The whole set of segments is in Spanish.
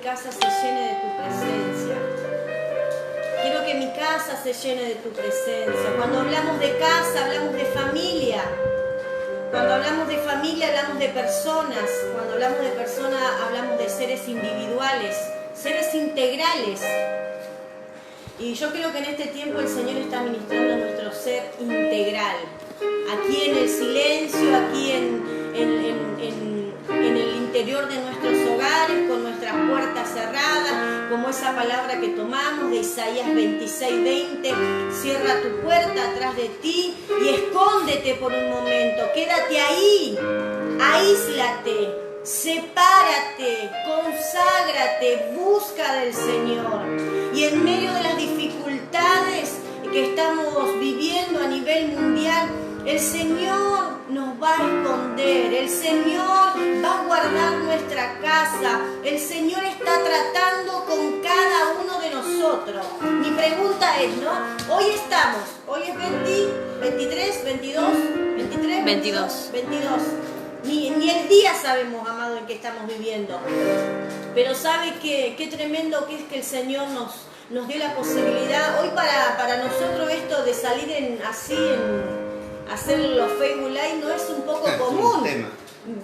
casa se llene de tu presencia. Quiero que mi casa se llene de tu presencia. Cuando hablamos de casa, hablamos de familia. Cuando hablamos de familia, hablamos de personas. Cuando hablamos de personas, hablamos de seres individuales, seres integrales. Y yo creo que en este tiempo el Señor está ministrando a nuestro ser integral. Aquí en el silencio, aquí en el interior de nuestros hogares, con nuestras puertas cerradas, como esa palabra que tomamos de Isaías 26:20, cierra tu puerta atrás de ti y escóndete por un momento, quédate ahí, aíslate, sepárate, conságrate, busca del Señor. Y en medio de las dificultades que estamos viviendo a nivel mundial, el Señor nos va a esconder, el Señor va a guardar nuestra casa, el Señor está tratando con cada uno de nosotros. Mi pregunta es, ¿no? Hoy es 23, 22, 23, 22. Ni el día sabemos, amado, en que estamos viviendo. Pero ¿sabe qué tremendo que es que el Señor nos dio la posibilidad? Hoy para nosotros esto de salir hacer los Facebook Live no es un poco común.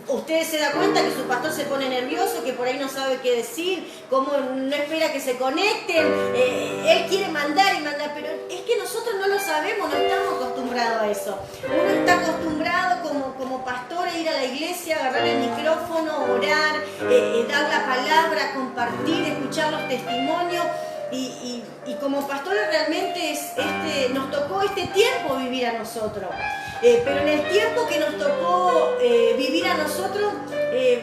Ustedes se dan cuenta que su pastor se pone nervioso, que por ahí no sabe qué decir, cómo no espera que se conecten, él quiere mandar, pero es que nosotros no lo sabemos, no estamos acostumbrados a eso. Uno está acostumbrado como pastor a ir a la iglesia, agarrar el micrófono, orar, dar la palabra, compartir, escuchar los testimonios. Y como pastores realmente nos tocó este tiempo vivir a nosotros. Pero en el tiempo que nos tocó vivir a nosotros,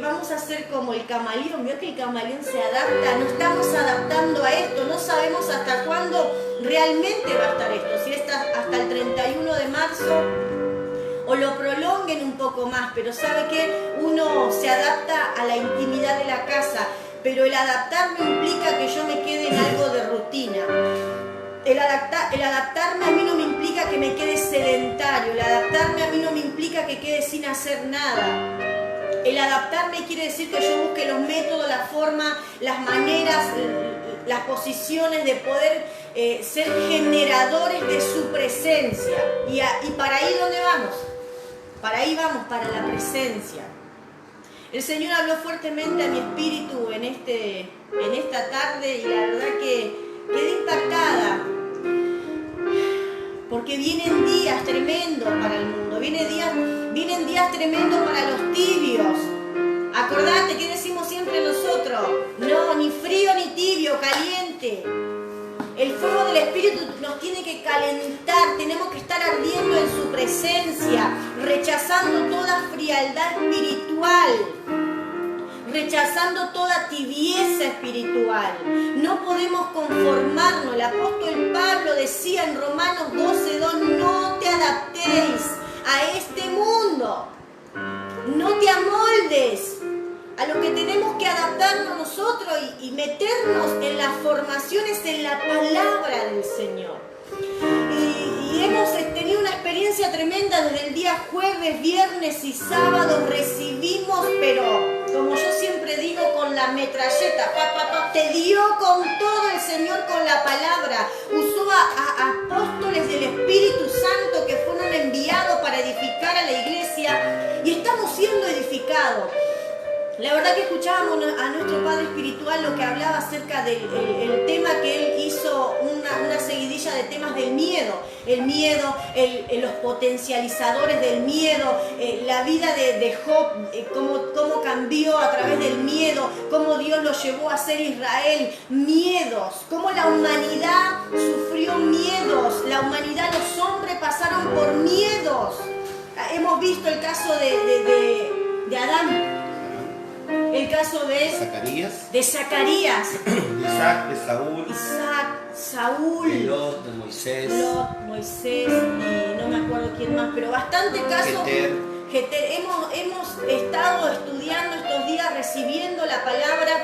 vamos a ser como el camaleón. Vio que el camaleón se adapta, no estamos adaptando a esto, no sabemos hasta cuándo realmente va a estar esto. Si está hasta el 31 de marzo o lo prolonguen un poco más, pero ¿sabe qué? Uno se adapta a la intimidad de la casa. Pero el adaptarme implica que yo me quede en algo de rutina. El adaptarme a mí no me implica que me quede sedentario. El adaptarme a mí no me implica que quede sin hacer nada. El adaptarme quiere decir que yo busque los métodos, la forma, las maneras, las posiciones de poder ser generadores de su presencia. Y para ahí, ¿dónde vamos? Para ahí vamos, para la presencia. El Señor habló fuertemente a mi espíritu en esta tarde y la verdad que quedé impactada porque vienen días tremendos para el mundo, vienen días tremendos para los tibios. Acordate, ¿qué decimos siempre nosotros? No, ni frío ni tibio, caliente. El fuego del Espíritu nos tiene que calentar, tenemos que estar ardiendo en su presencia, rechazando toda frialdad espiritual, rechazando toda tibieza espiritual. No podemos conformarnos. El apóstol Pablo decía en Romanos 12:2, no te adaptéis a este mundo, no te amoldes. A lo que tenemos que adaptarnos nosotros y meternos en las formaciones, en la palabra del Señor. Y hemos tenido una experiencia tremenda desde el día jueves, viernes y sábado. Recibimos, pero como yo siempre digo, con la metralleta, te dio con todo el Señor con la palabra. Usó a apóstoles del Espíritu Santo que fueron enviados para edificar a la iglesia y estamos siendo edificados. La verdad que escuchábamos a nuestro Padre Espiritual lo que hablaba acerca del tema que él hizo, una seguidilla de temas del miedo. El miedo, los potencializadores del miedo, la vida de Job, cómo cambió a través del miedo, cómo Dios lo llevó a ser Israel, miedos, cómo la humanidad sufrió miedos, la humanidad, los hombres pasaron por miedos. Hemos visto el caso de Adán. El caso de Zacarías, Isaac, Saúl, de Lot, de Moisés, y no me acuerdo quién más, pero bastante casos. Hemos estado estudiando estos días, recibiendo la palabra,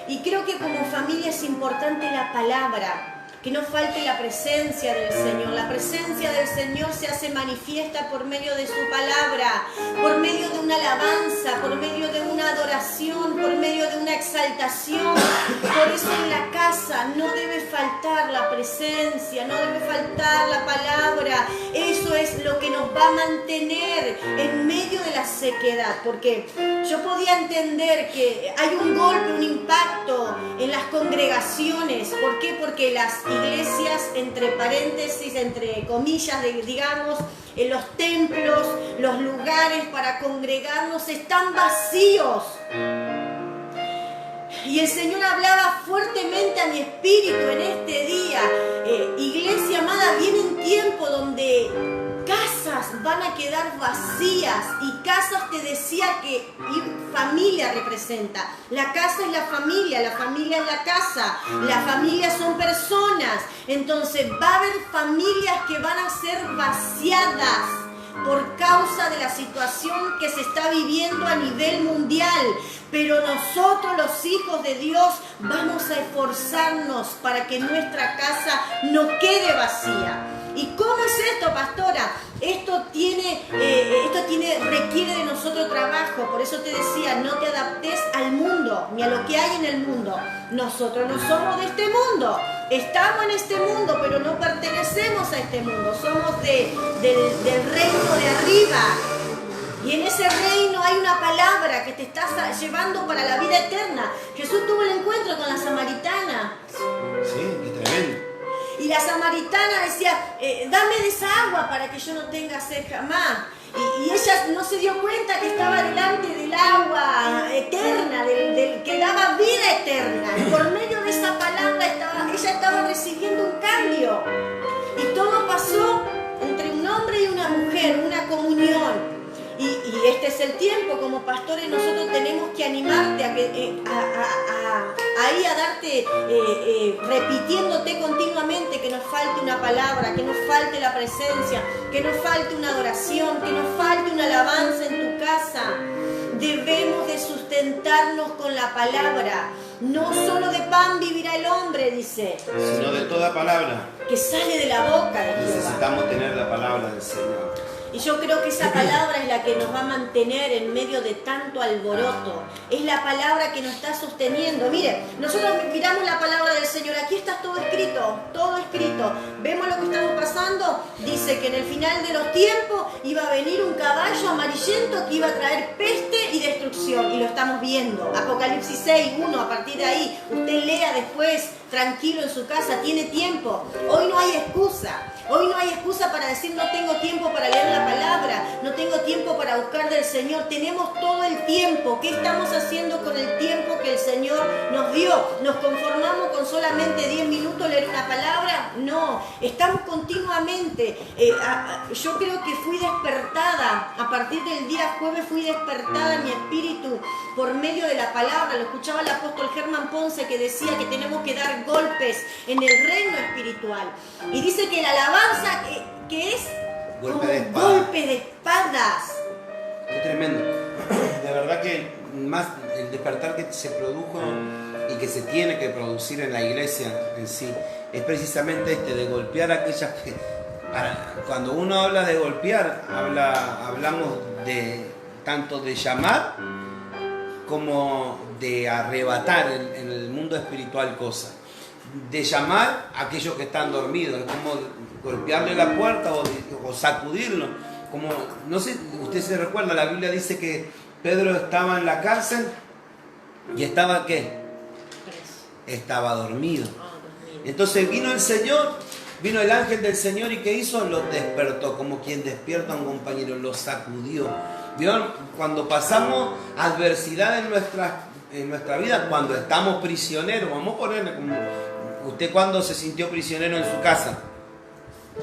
y creo que como familia es importante la palabra. Que no falte la presencia del Señor. La presencia del Señor se hace manifiesta por medio de su palabra, por medio de una alabanza, por medio de una adoración, por medio de una exaltación. eso en la casa no debe faltar la presencia, no debe faltar la palabra. Eso es lo que nos va a mantener en medio de la sequedad. Porque yo podía entender que hay un golpe, un impacto en las congregaciones. ¿Por qué? Porque las iglesias, entre paréntesis, entre comillas, digamos, en los templos, los lugares para congregarnos están vacíos. Y el Señor hablaba fuertemente a mi espíritu en este día. Iglesia amada, vienen tiempos donde casas van a quedar vacías. Y casas, te decía que familia representa. La casa es la familia es la casa. Las familias son personas. Entonces va a haber familias que van a ser vaciadas por causa de la situación que se está viviendo a nivel mundial. Pero nosotros, los hijos de Dios, vamos a esforzarnos para que nuestra casa no quede vacía. ¿Y cómo es esto, pastora? Esto requiere de nosotros trabajo. Por eso te decía, no te adaptes al mundo, ni a lo que hay en el mundo. Nosotros no somos de este mundo. Estamos en este mundo, pero no pertenecemos a este mundo. Somos del reino de arriba. Y en ese reino hay una palabra que te está llevando para la vida eterna. Jesús tuvo el encuentro con la samaritana. Sí, qué tremendo. Y la samaritana decía, dame de esa agua para que yo no tenga sed jamás. Y ella no se dio cuenta que estaba delante del agua eterna, del que daba vida eterna. Y por medio de esa palabra ella estaba recibiendo un cambio. Y todo pasó entre un hombre y una mujer, una comunión. Y este es el tiempo, como pastores nosotros tenemos que animarte a darte, repitiéndote continuamente que nos falte una palabra, que nos falte la presencia, que nos falte una adoración, que nos falte una alabanza en tu casa. Debemos de sustentarnos con la palabra. No solo de pan vivirá el hombre, dice, sino de toda palabra que sale de la boca de Jehová. Necesitamos tener la palabra del Señor. Y yo creo que esa palabra es la que nos va a mantener en medio de tanto alboroto. Es la palabra que nos está sosteniendo. Mire, nosotros miramos la palabra del Señor. Aquí está todo escrito, todo escrito. Vemos lo que estamos pasando. Dice que en el final de los tiempos iba a venir un caballo amarillento que iba a traer peste y destrucción. Y lo estamos viendo. Apocalipsis 6, 1, a partir de ahí. Usted lea después, tranquilo en su casa, tiene tiempo. Hoy no hay excusa. Hoy no hay excusa para decir no tengo tiempo para leer la palabra, no tengo tiempo para buscar del Señor. Tenemos todo el tiempo. ¿Qué estamos haciendo con el tiempo que el Señor nos dio? ¿Nos conformamos con solamente 10 minutos leer una palabra? No, estamos continuamente. Yo creo que fui despertada, a partir del día jueves fui despertada en mi espíritu por medio de la palabra. Lo escuchaba el apóstol Germán Ponce que decía que tenemos que dar golpes en el reino espiritual. Y dice que la alabanza que es golpe de espada. Golpe de espadas. Qué tremendo. De verdad que más el despertar que se produjo y que se tiene que producir en la iglesia en sí es precisamente de golpear a aquellas que... Cuando uno habla de golpear, hablamos de tanto de llamar como de arrebatar en el mundo espiritual cosas. De llamar a aquellos que están dormidos, es como golpearle la puerta o sacudirlo. Como, no sé, usted se recuerda, la Biblia dice que Pedro estaba en la cárcel y estaba ¿qué? Estaba dormido. Entonces vino el Señor, vino el ángel del Señor y ¿qué hizo? Los despertó, como quien despierta a un compañero, los sacudió. ¿Vieron? Cuando pasamos adversidad en nuestra vida, cuando estamos prisioneros, vamos a ponerle como... ¿Usted cuándo se sintió prisionero en su casa?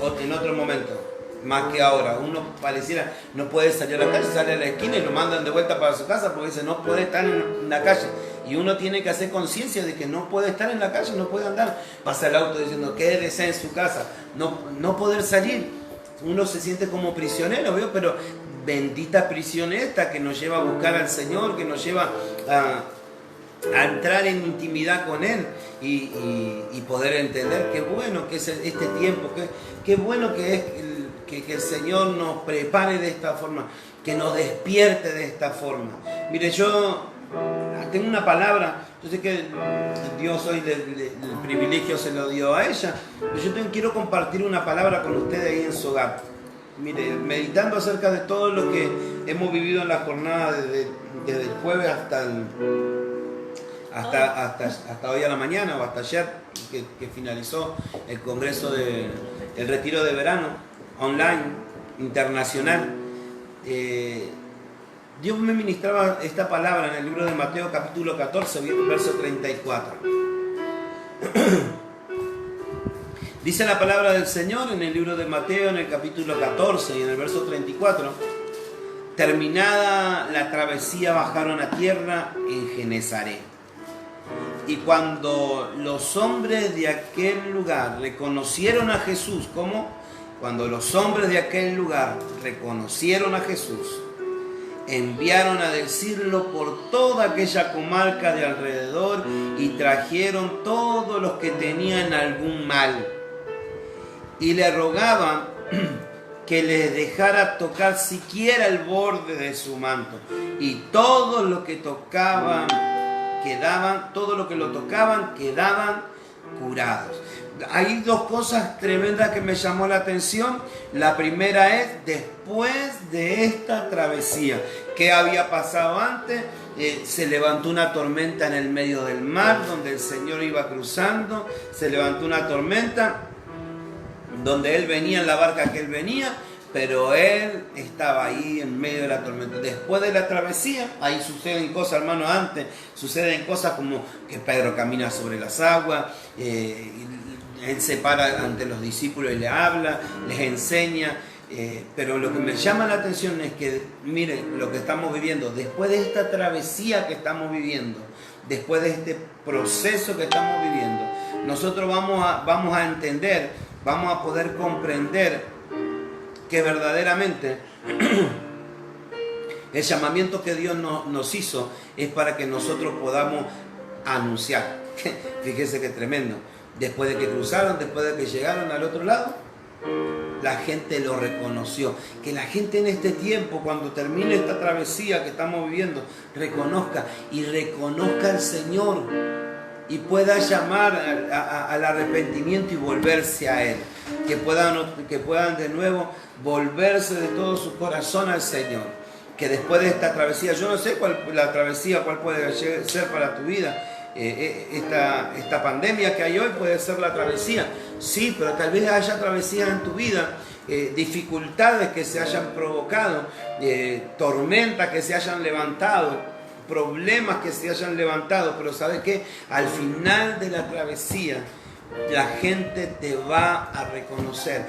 O en otro momento, más que ahora. Uno pareciera, no puede salir a la calle, sale a la esquina y lo mandan de vuelta para su casa porque dice, no puede estar en la calle. Y uno tiene que hacer conciencia de que no puede estar en la calle, no puede andar. Pasa el auto diciendo, quédese en su casa. No poder salir. Uno se siente como prisionero, ¿veo? Pero bendita prisión esta que nos lleva a buscar al Señor, que nos lleva a entrar en intimidad con Él y poder entender qué bueno que es este tiempo, qué bueno que es que el Señor nos prepare de esta forma, que nos despierte de esta forma. Mire, yo tengo una palabra. Yo sé que Dios hoy el privilegio se lo dio a ella, pero yo quiero compartir una palabra con ustedes ahí en su hogar. Mire, meditando acerca de todo lo que hemos vivido en la jornada desde el jueves hasta hoy a la mañana o hasta ayer que finalizó el congreso el retiro de verano online internacional. Dios me ministraba esta palabra en el libro de Mateo capítulo 14 verso 34. Dice la palabra del Señor en el libro de Mateo en el capítulo 14 y en el verso 34: terminada la travesía bajaron a tierra en Genesaret. Y cuando los hombres de aquel lugar reconocieron a Jesús, ¿cómo? Cuando los hombres de aquel lugar reconocieron a Jesús, enviaron a decirlo por toda aquella comarca de alrededor y trajeron todos los que tenían algún mal y le rogaban que les dejara tocar siquiera el borde de su manto, y todo lo que lo tocaban quedaban curados. Hay dos cosas tremendas que me llamó la atención. La primera es, después de esta travesía, ¿qué había pasado antes? Se levantó una tormenta en el medio del mar, donde el Señor iba cruzando. Se levantó una tormenta, donde Él venía en la barca que Él venía, pero Él estaba ahí en medio de la tormenta. Después de la travesía, ahí suceden cosas, hermano, antes suceden cosas como que Pedro camina sobre las aguas, Él se para ante los discípulos y le habla, les enseña, pero lo que me llama la atención es que, miren, lo que estamos viviendo, después de esta travesía que estamos viviendo, después de este proceso que estamos viviendo, nosotros vamos a entender, vamos a poder comprender que verdaderamente el llamamiento que Dios nos hizo es para que nosotros podamos anunciar. Fíjese qué tremendo. Después de que cruzaron, después de que llegaron al otro lado, la gente lo reconoció. Que la gente en este tiempo, cuando termine esta travesía que estamos viviendo, reconozca al Señor y pueda llamar al arrepentimiento y volverse a Él. Que puedan de nuevo volverse de todo su corazón al Señor. Que después de esta travesía, yo no sé cuál puede ser para tu vida. Esta pandemia que hay hoy puede ser la travesía, sí, pero tal vez haya travesías en tu vida, dificultades que se hayan provocado, tormentas que se hayan levantado, problemas que se hayan levantado, pero ¿sabes qué? Al final de la travesía la gente te va a reconocer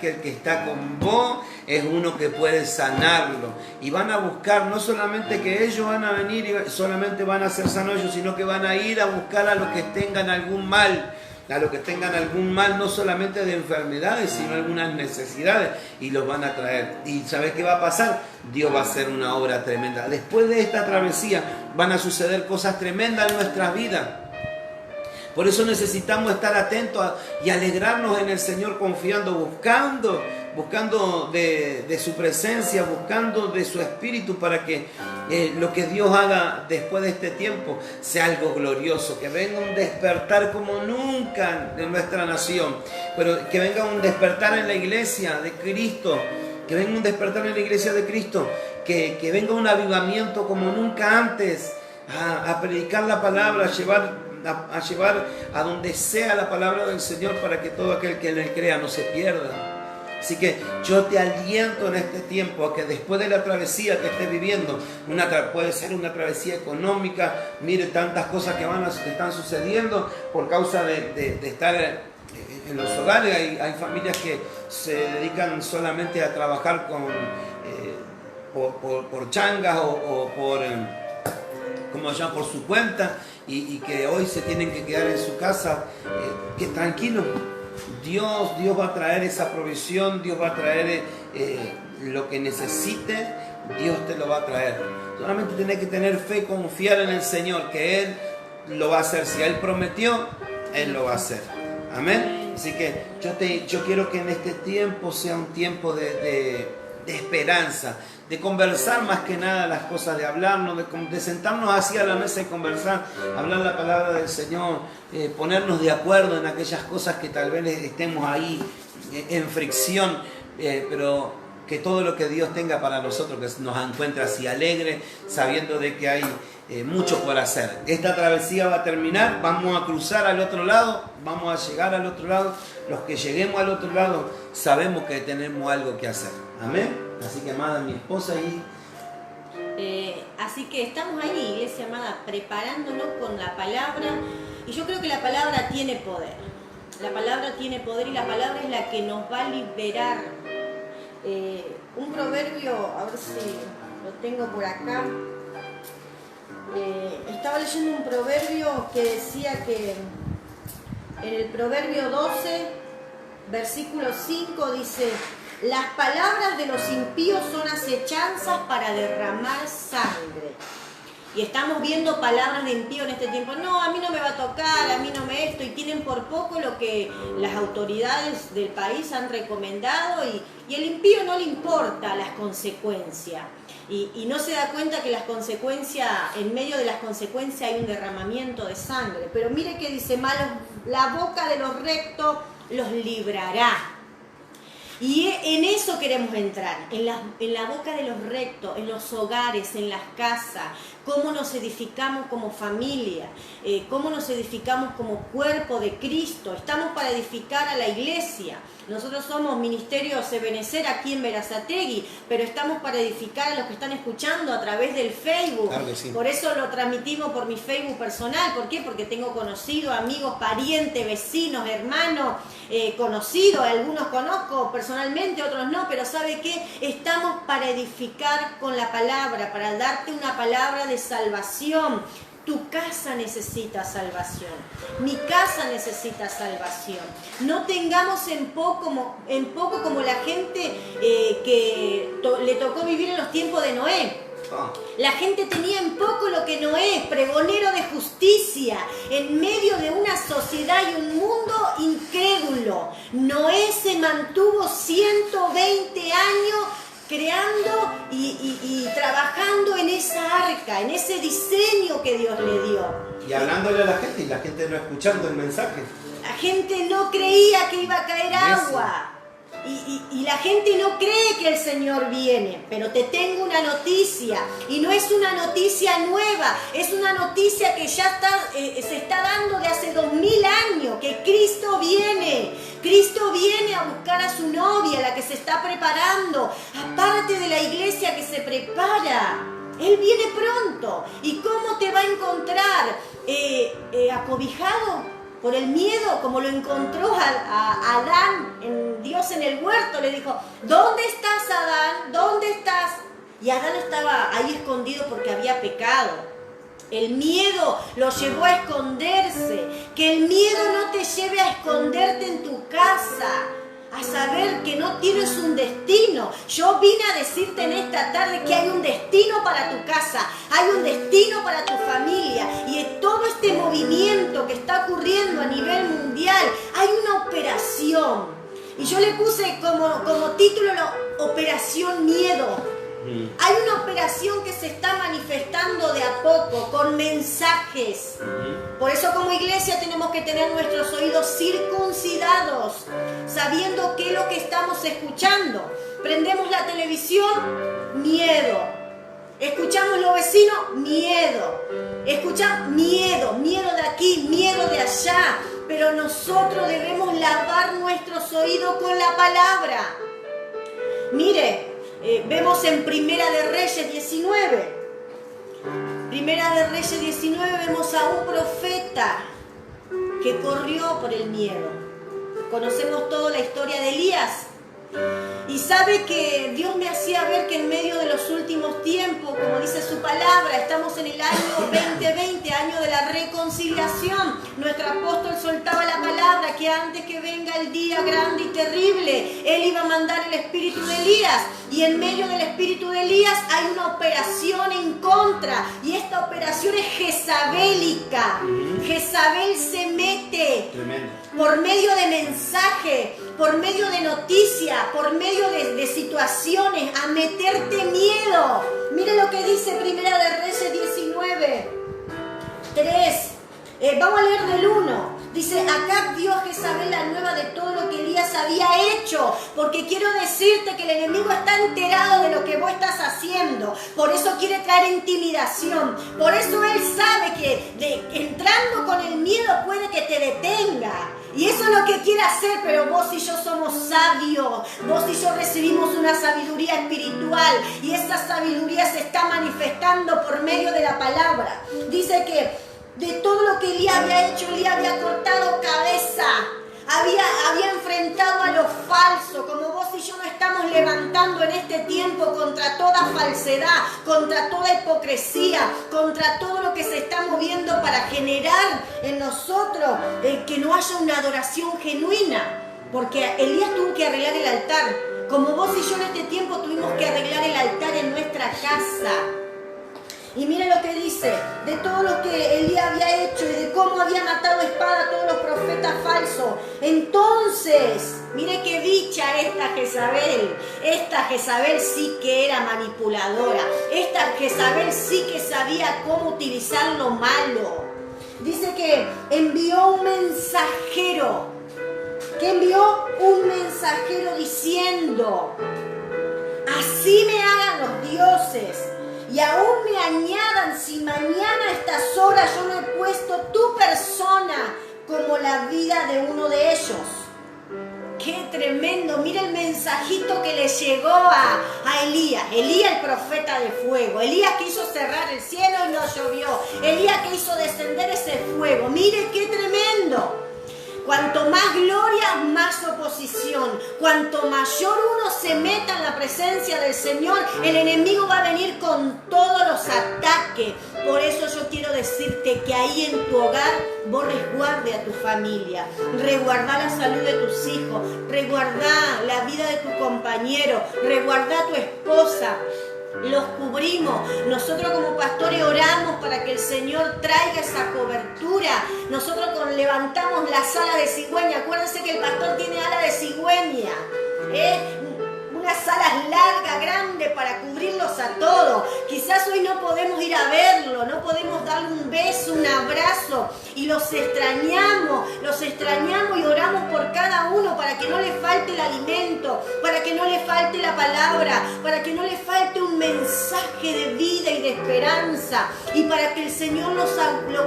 que el que está con vos es uno que puede sanarlo, y van a buscar, no solamente que ellos van a venir y solamente van a ser sanos ellos, sino que van a ir a buscar a los que tengan algún mal, no solamente de enfermedades, sino algunas necesidades, y los van a traer. ¿Y sabes qué va a pasar? Dios va a hacer una obra tremenda. Después de esta travesía van a suceder cosas tremendas en nuestras vidas. Por eso necesitamos estar atentos y alegrarnos en el Señor, confiando, buscando de su presencia, buscando de su Espíritu, para que lo que Dios haga después de este tiempo sea algo glorioso, que venga un despertar como nunca en nuestra nación, pero que venga un despertar en la iglesia de Cristo, que venga un avivamiento como nunca antes, a predicar la palabra, a llevar a donde sea la palabra del Señor, para que todo aquel que en Él crea no se pierda. Así que yo te aliento en este tiempo a que después de la travesía que estés viviendo, puede ser una travesía económica, mire tantas cosas que están sucediendo por causa de estar en los hogares. Hay familias que se dedican solamente a trabajar por changas o por su cuenta, y que hoy se tienen que quedar en su casa. Que tranquilo, Dios va a traer esa provisión, Dios va a traer lo que necesites, Dios te lo va a traer. Solamente tienes que tener fe, confiar en el Señor, que Él lo va a hacer. Si Él prometió, Él lo va a hacer. Amén. Así que yo quiero que en este tiempo sea un tiempo de de esperanza, de conversar más que nada las cosas, de hablarnos, de sentarnos así a la mesa y conversar, hablar la palabra del Señor, ponernos de acuerdo en aquellas cosas que tal vez estemos ahí en fricción, pero que todo lo que Dios tenga para nosotros, que nos encuentre así alegre, sabiendo de que hay mucho por hacer. Esta travesía va a terminar, vamos a cruzar al otro lado, vamos a llegar al otro lado. Los que lleguemos al otro lado sabemos que tenemos algo que hacer. Amén. Así que, amada, mi esposa y... así que estamos ahí, iglesia amada, preparándonos con la palabra. Y yo creo que la palabra tiene poder. La palabra tiene poder y la palabra es la que nos va a liberar. Un proverbio, a ver si lo tengo por acá. Estaba leyendo un proverbio que decía que en el proverbio 12, versículo 5 dice: las palabras de los impíos son acechanzas para derramar sangre. Y estamos viendo palabras de impío en este tiempo. No, a mí no me va a tocar, a mí no me esto. Y tienen por poco lo que las autoridades del país han recomendado. Y el impío no le importa las consecuencias. Y no se da cuenta que las consecuencias, en medio de las consecuencias hay un derramamiento de sangre. Pero mire que dice: la boca de los rectos los librará. Y en eso queremos entrar, en la boca de los rectos, en los hogares, en las casas, cómo nos edificamos como familia, cómo nos edificamos como cuerpo de Cristo. Estamos para edificar a la iglesia. Nosotros somos Ministerio Ebenecer aquí en Berazategui, pero estamos para edificar a los que están escuchando a través del Facebook. Claro que sí. Por eso lo transmitimos por mi Facebook personal. ¿Por qué? Porque tengo conocidos, amigos, parientes, vecinos, hermanos, conocidos. Algunos conozco personalmente, otros no, pero ¿sabe qué? Estamos para edificar con la palabra, para darte una palabra de salvación. Tu casa necesita salvación. Mi casa necesita salvación. No tengamos en poco como la gente que le tocó vivir en los tiempos de Noé. La gente tenía en poco lo que Noé, pregonero de justicia, en medio de una sociedad y un mundo incrédulo. Noé se mantuvo 120 años creando y trabajando en esa arca, en ese diseño que Dios le dio. Y hablándole a la gente, y la gente no escuchando el mensaje. La gente no creía que iba a caer agua. Y la gente no cree que el Señor viene. Pero te tengo una noticia. Y no es una noticia nueva. Es una noticia que ya se está dando de hace 2000 años. Que Cristo viene. Cristo viene a buscar a su novia, la que se está preparando. Aparte de la iglesia que se prepara. Él viene pronto. ¿Y cómo te va a encontrar? Acobijado por el miedo, como lo encontró a Adán, Dios en el huerto. Le dijo: ¿dónde estás, Adán? ¿Dónde estás? Y Adán estaba ahí escondido porque había pecado. El miedo lo llevó a esconderse. Que el miedo no te lleve a esconderte en tu casa, a saber que no tienes un destino. Yo vine a decirte en esta tarde que hay un destino para tu casa, hay un destino para tu familia. Y en todo este movimiento que está ocurriendo a nivel mundial, hay una operación. Y yo le puse como título Operación Miedo. Hay una operación que se está manifestando de a poco, con mensajes. Por eso como iglesia tenemos que tener nuestros oídos circuncidados, sabiendo qué es lo que estamos escuchando. Prendemos la televisión, miedo. Escuchamos los vecinos, miedo. Escuchamos miedo de aquí, miedo de allá. Pero nosotros debemos lavar nuestros oídos con la palabra. Mire, vemos en Primera de Reyes 19. Primera de Reyes 19 vemos a un profeta que corrió por el miedo. Conocemos toda la historia de Elías. Y sabe que Dios me hacía ver que en medio de los últimos tiempos, como dice su palabra, estamos en el año 2020, año de la reconciliación. Nuestro apóstol soltaba la palabra que antes que venga el día grande y terrible, Él iba a mandar el espíritu de Elías. Y en medio del espíritu de Elías hay una operación en contra. Y esta operación es jezabélica. Jezabel se mete por medio de mensaje por medio de noticias, por medio de situaciones, a meterte miedo. Mire lo que dice Primera de Reyes 19, 3. Vamos a leer del 1. Dice, Acab dio a Jezabel la nueva de todo lo que Elías había hecho, porque quiero decirte que el enemigo está enterado de lo que vos estás haciendo, por eso quiere traer intimidación, por eso él sabe que entrando con el miedo puede que te detenga. Y eso es lo que quiere hacer, pero vos y yo somos sabios, vos y yo recibimos una sabiduría espiritual y esa sabiduría se está manifestando por medio de la palabra. Dice que de todo lo que Elías había hecho, Elías había cortado cabeza, había enfrentado a lo falso, como vos y yo nos estamos levantando en este tiempo contra toda falsedad, contra toda hipocresía, contra todo lo que se está moviendo para generar en nosotros que no haya una adoración genuina, porque Elías tuvo que arreglar el altar, como vos y yo en este tiempo tuvimos que arreglar el altar en nuestra casa. Y mire lo que dice, de todo lo que Elías había hecho y de cómo había matado a espada a todos los profetas falsos. Entonces, mire qué dicha esta Jezabel sí que era manipuladora, esta Jezabel sí que sabía cómo utilizar lo malo. Dice que envió un mensajero, diciendo, así me hagan los dioses. Y aún me añadan, si mañana a estas horas yo no he puesto tu persona como la vida de uno de ellos. ¡Qué tremendo! Mira el mensajito que le llegó a Elías. Elías, el profeta de fuego. Elías que hizo cerrar el cielo y no llovió. Elías que hizo descender ese fuego. Mire qué tremendo. Cuanto más gloria, más oposición. Cuanto mayor uno se meta en la presencia del Señor, el enemigo va a venir con todos los ataques. Por eso yo quiero decirte que ahí en tu hogar vos resguarde a tu familia, resguardá la salud de tus hijos, resguardá la vida de tu compañero, resguardá a tu esposa. Los cubrimos, nosotros como pastores oramos para que el Señor traiga esa cobertura. Nosotros levantamos las alas de cigüeña. Acuérdense que el pastor tiene alas de cigüeña, unas alas largas, grandes para cubrirlos a todos. Quizás hoy no podemos ir a verlo, no podemos darle un beso, un abrazo, y los extrañamos y oramos por cada uno para que no le falte el alimento, para que no le falte la palabra, para que no le falte un mensaje de vida y de esperanza, y para que el Señor lo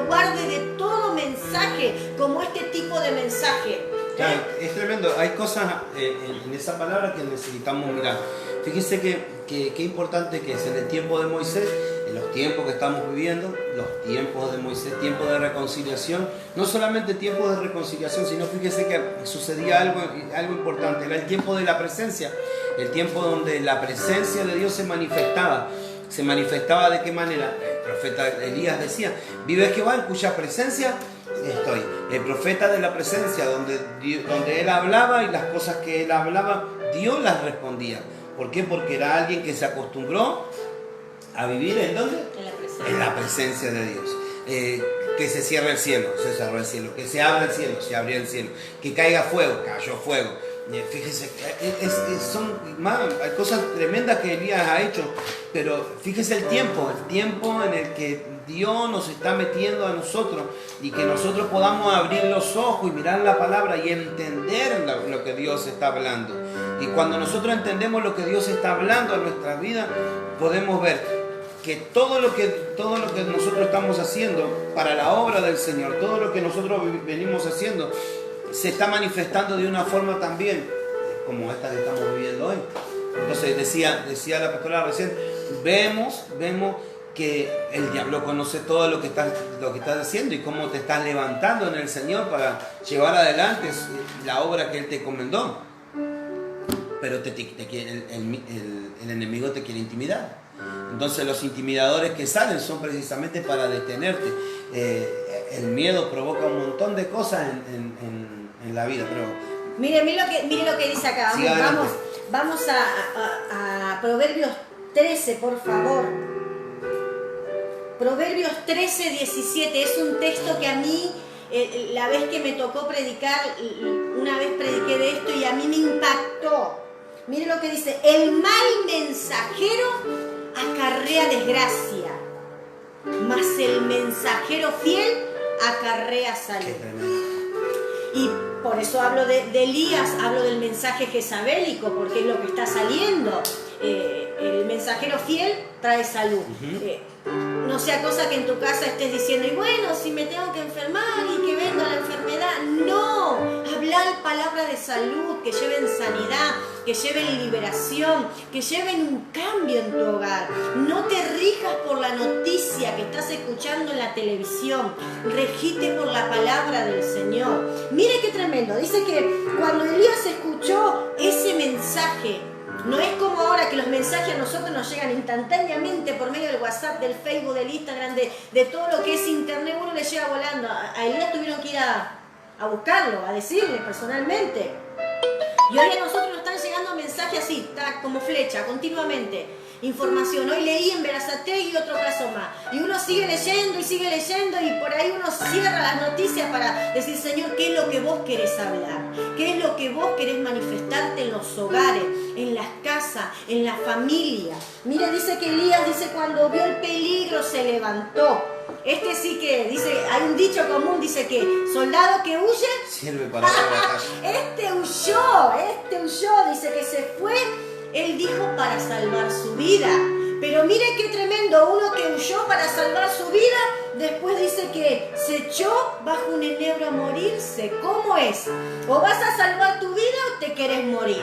guarde de todo mensaje como este tipo de mensaje. Claro, es tremendo. Hay cosas en esa palabra que necesitamos mirar. Fíjense que importante que es en el tiempo de Moisés, en los tiempos que estamos viviendo, los tiempos de Moisés, tiempos de reconciliación, no solamente tiempos de reconciliación, sino fíjense que sucedía algo importante, era el tiempo de la presencia, el tiempo donde la presencia de Dios se manifestaba. ¿Se manifestaba de qué manera? El profeta Elías decía, vive Jehová en cuya presencia estoy. El profeta de la presencia, donde él hablaba y las cosas que él hablaba, Dios las respondía. ¿Por qué? Porque era alguien que se acostumbró a vivir ¿en dónde? En la presencia de Dios. Que se cierre el cielo, se cerró el cielo. Que se abra el cielo, se abrió el cielo. Que caiga fuego, cayó fuego. Fíjese, hay cosas tremendas que Elías ha hecho, pero fíjese el tiempo en el que Dios nos está metiendo a nosotros y que nosotros podamos abrir los ojos y mirar la palabra y entender lo que Dios está hablando. Y cuando nosotros entendemos lo que Dios está hablando a nuestra vida, podemos ver que todo lo que nosotros estamos haciendo para la obra del Señor, todo lo que nosotros venimos haciendo, se está manifestando de una forma también como esta que estamos viviendo hoy. Entonces decía la pastora recién, vemos que el diablo conoce todo lo que estás haciendo y cómo te estás levantando en el Señor para llevar adelante la obra que Él te encomendó. Pero el enemigo te quiere intimidar. Entonces los intimidadores que salen son precisamente para detenerte. El miedo provoca un montón de cosas en la vida. Pero mire lo que dice acá. Vamos a Proverbios 13, por favor. Proverbios 13, 17. Es un texto que a mí la vez que me tocó predicar, una vez prediqué de esto y a mí me impactó. Mire lo que dice: el mal mensajero acarrea desgracia, mas el mensajero fiel acarrea salud. Y por eso hablo de Elías, hablo del mensaje jezabélico, porque es lo que está saliendo. El mensajero fiel trae salud. No sea cosa que en tu casa estés diciendo, y bueno, si me tengo que enfermar y que venga la enfermedad. No, hablar palabras de salud que lleven sanidad, que lleven liberación, que lleven un cambio en tu hogar. No te rijas por la noticia que estás escuchando en la televisión, regite por la palabra del Señor. Mire qué tremendo, dice que cuando Elías escuchó ese mensaje, no es como ahora que los mensajes a nosotros nos llegan instantáneamente por medio del WhatsApp, del Facebook, del Instagram, de todo lo que es internet, uno le llega volando. A Elías tuvieron que ir a buscarlo, a decirle personalmente. Y hoy a nosotros nos están llegando mensajes así, como flecha, continuamente. Información. Hoy leí en Verazategui otro caso más. Y uno sigue leyendo y por ahí uno cierra las noticias para decir, Señor, ¿qué es lo que vos querés hablar? ¿Qué es lo que vos querés manifestarte en los hogares, en las casas, en la familia? Mire, dice que Elías, cuando vio el peligro se levantó. Este sí que dice, hay un dicho común, dice que soldado que huye sirve para otra batalla. Este huyó, dice que se fue. Él dijo para salvar su vida. Pero mire qué tremendo, uno que huyó para salvar su vida, después dice que se echó bajo un enebro a morirse. ¿Cómo es? O vas a salvar tu vida o te querés morir.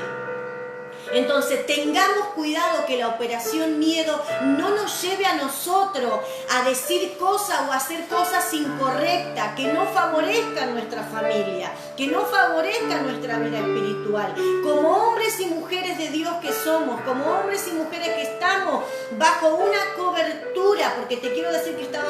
Entonces tengamos cuidado que la operación miedo no nos lleve a nosotros a decir cosas o a hacer cosas incorrectas que no favorezcan nuestra familia, que no favorezcan nuestra vida espiritual. Como hombres y mujeres de Dios que somos, como hombres y mujeres que estamos bajo una cobertura, porque te quiero decir que está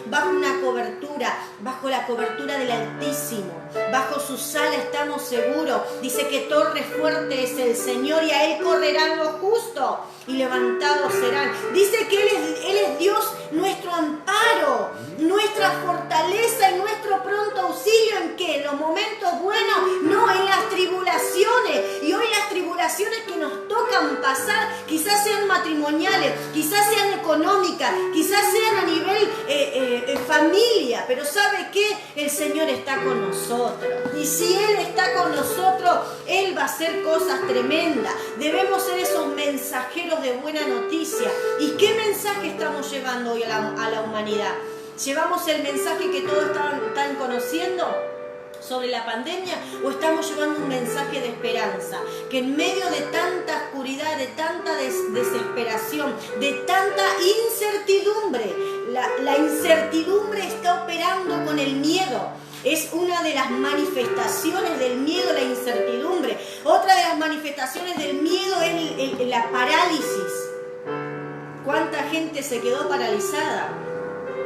bajo una cobertura, bajo la cobertura del Altísimo, bajo su sala estamos seguros. Dice que torre fuerte es el Señor y a Él correrán los justos y levantados serán. Dice que Él es Dios, nuestro amparo, nuestra fortaleza y nuestro pronto auxilio. ¿En qué? En los momentos buenos, no, en las tribulaciones. Y hoy las tribulaciones que nos tocan pasar, quizás sean matrimoniales, quizás sean económicas, quizás sean a nivel familia, pero ¿sabe qué? El Señor está con nosotros. Y si Él está con nosotros, Él va a hacer cosas tremendas. Debemos ser esos mensajeros de buena noticia. ¿Y qué mensaje estamos llevando hoy a la humanidad? ¿Llevamos el mensaje que todos están conociendo sobre la pandemia o estamos llevando un mensaje de esperanza? Que en medio de tanta oscuridad, de tanta desesperación, de tanta incertidumbre, la incertidumbre está operando con el miedo. Es una de las manifestaciones del miedo, la incertidumbre. Otra de las manifestaciones del miedo es la parálisis. ¿Cuánta gente se quedó paralizada?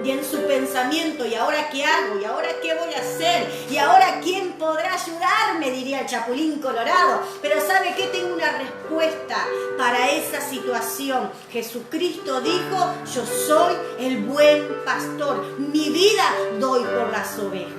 Y en su pensamiento, ¿y ahora qué hago? ¿Y ahora qué voy a hacer? ¿Y ahora quién podrá ayudarme? Diría el Chapulín Colorado. Pero ¿sabe qué? Tengo una respuesta para esa situación. Jesucristo dijo, yo soy el buen pastor. Mi vida doy por las ovejas.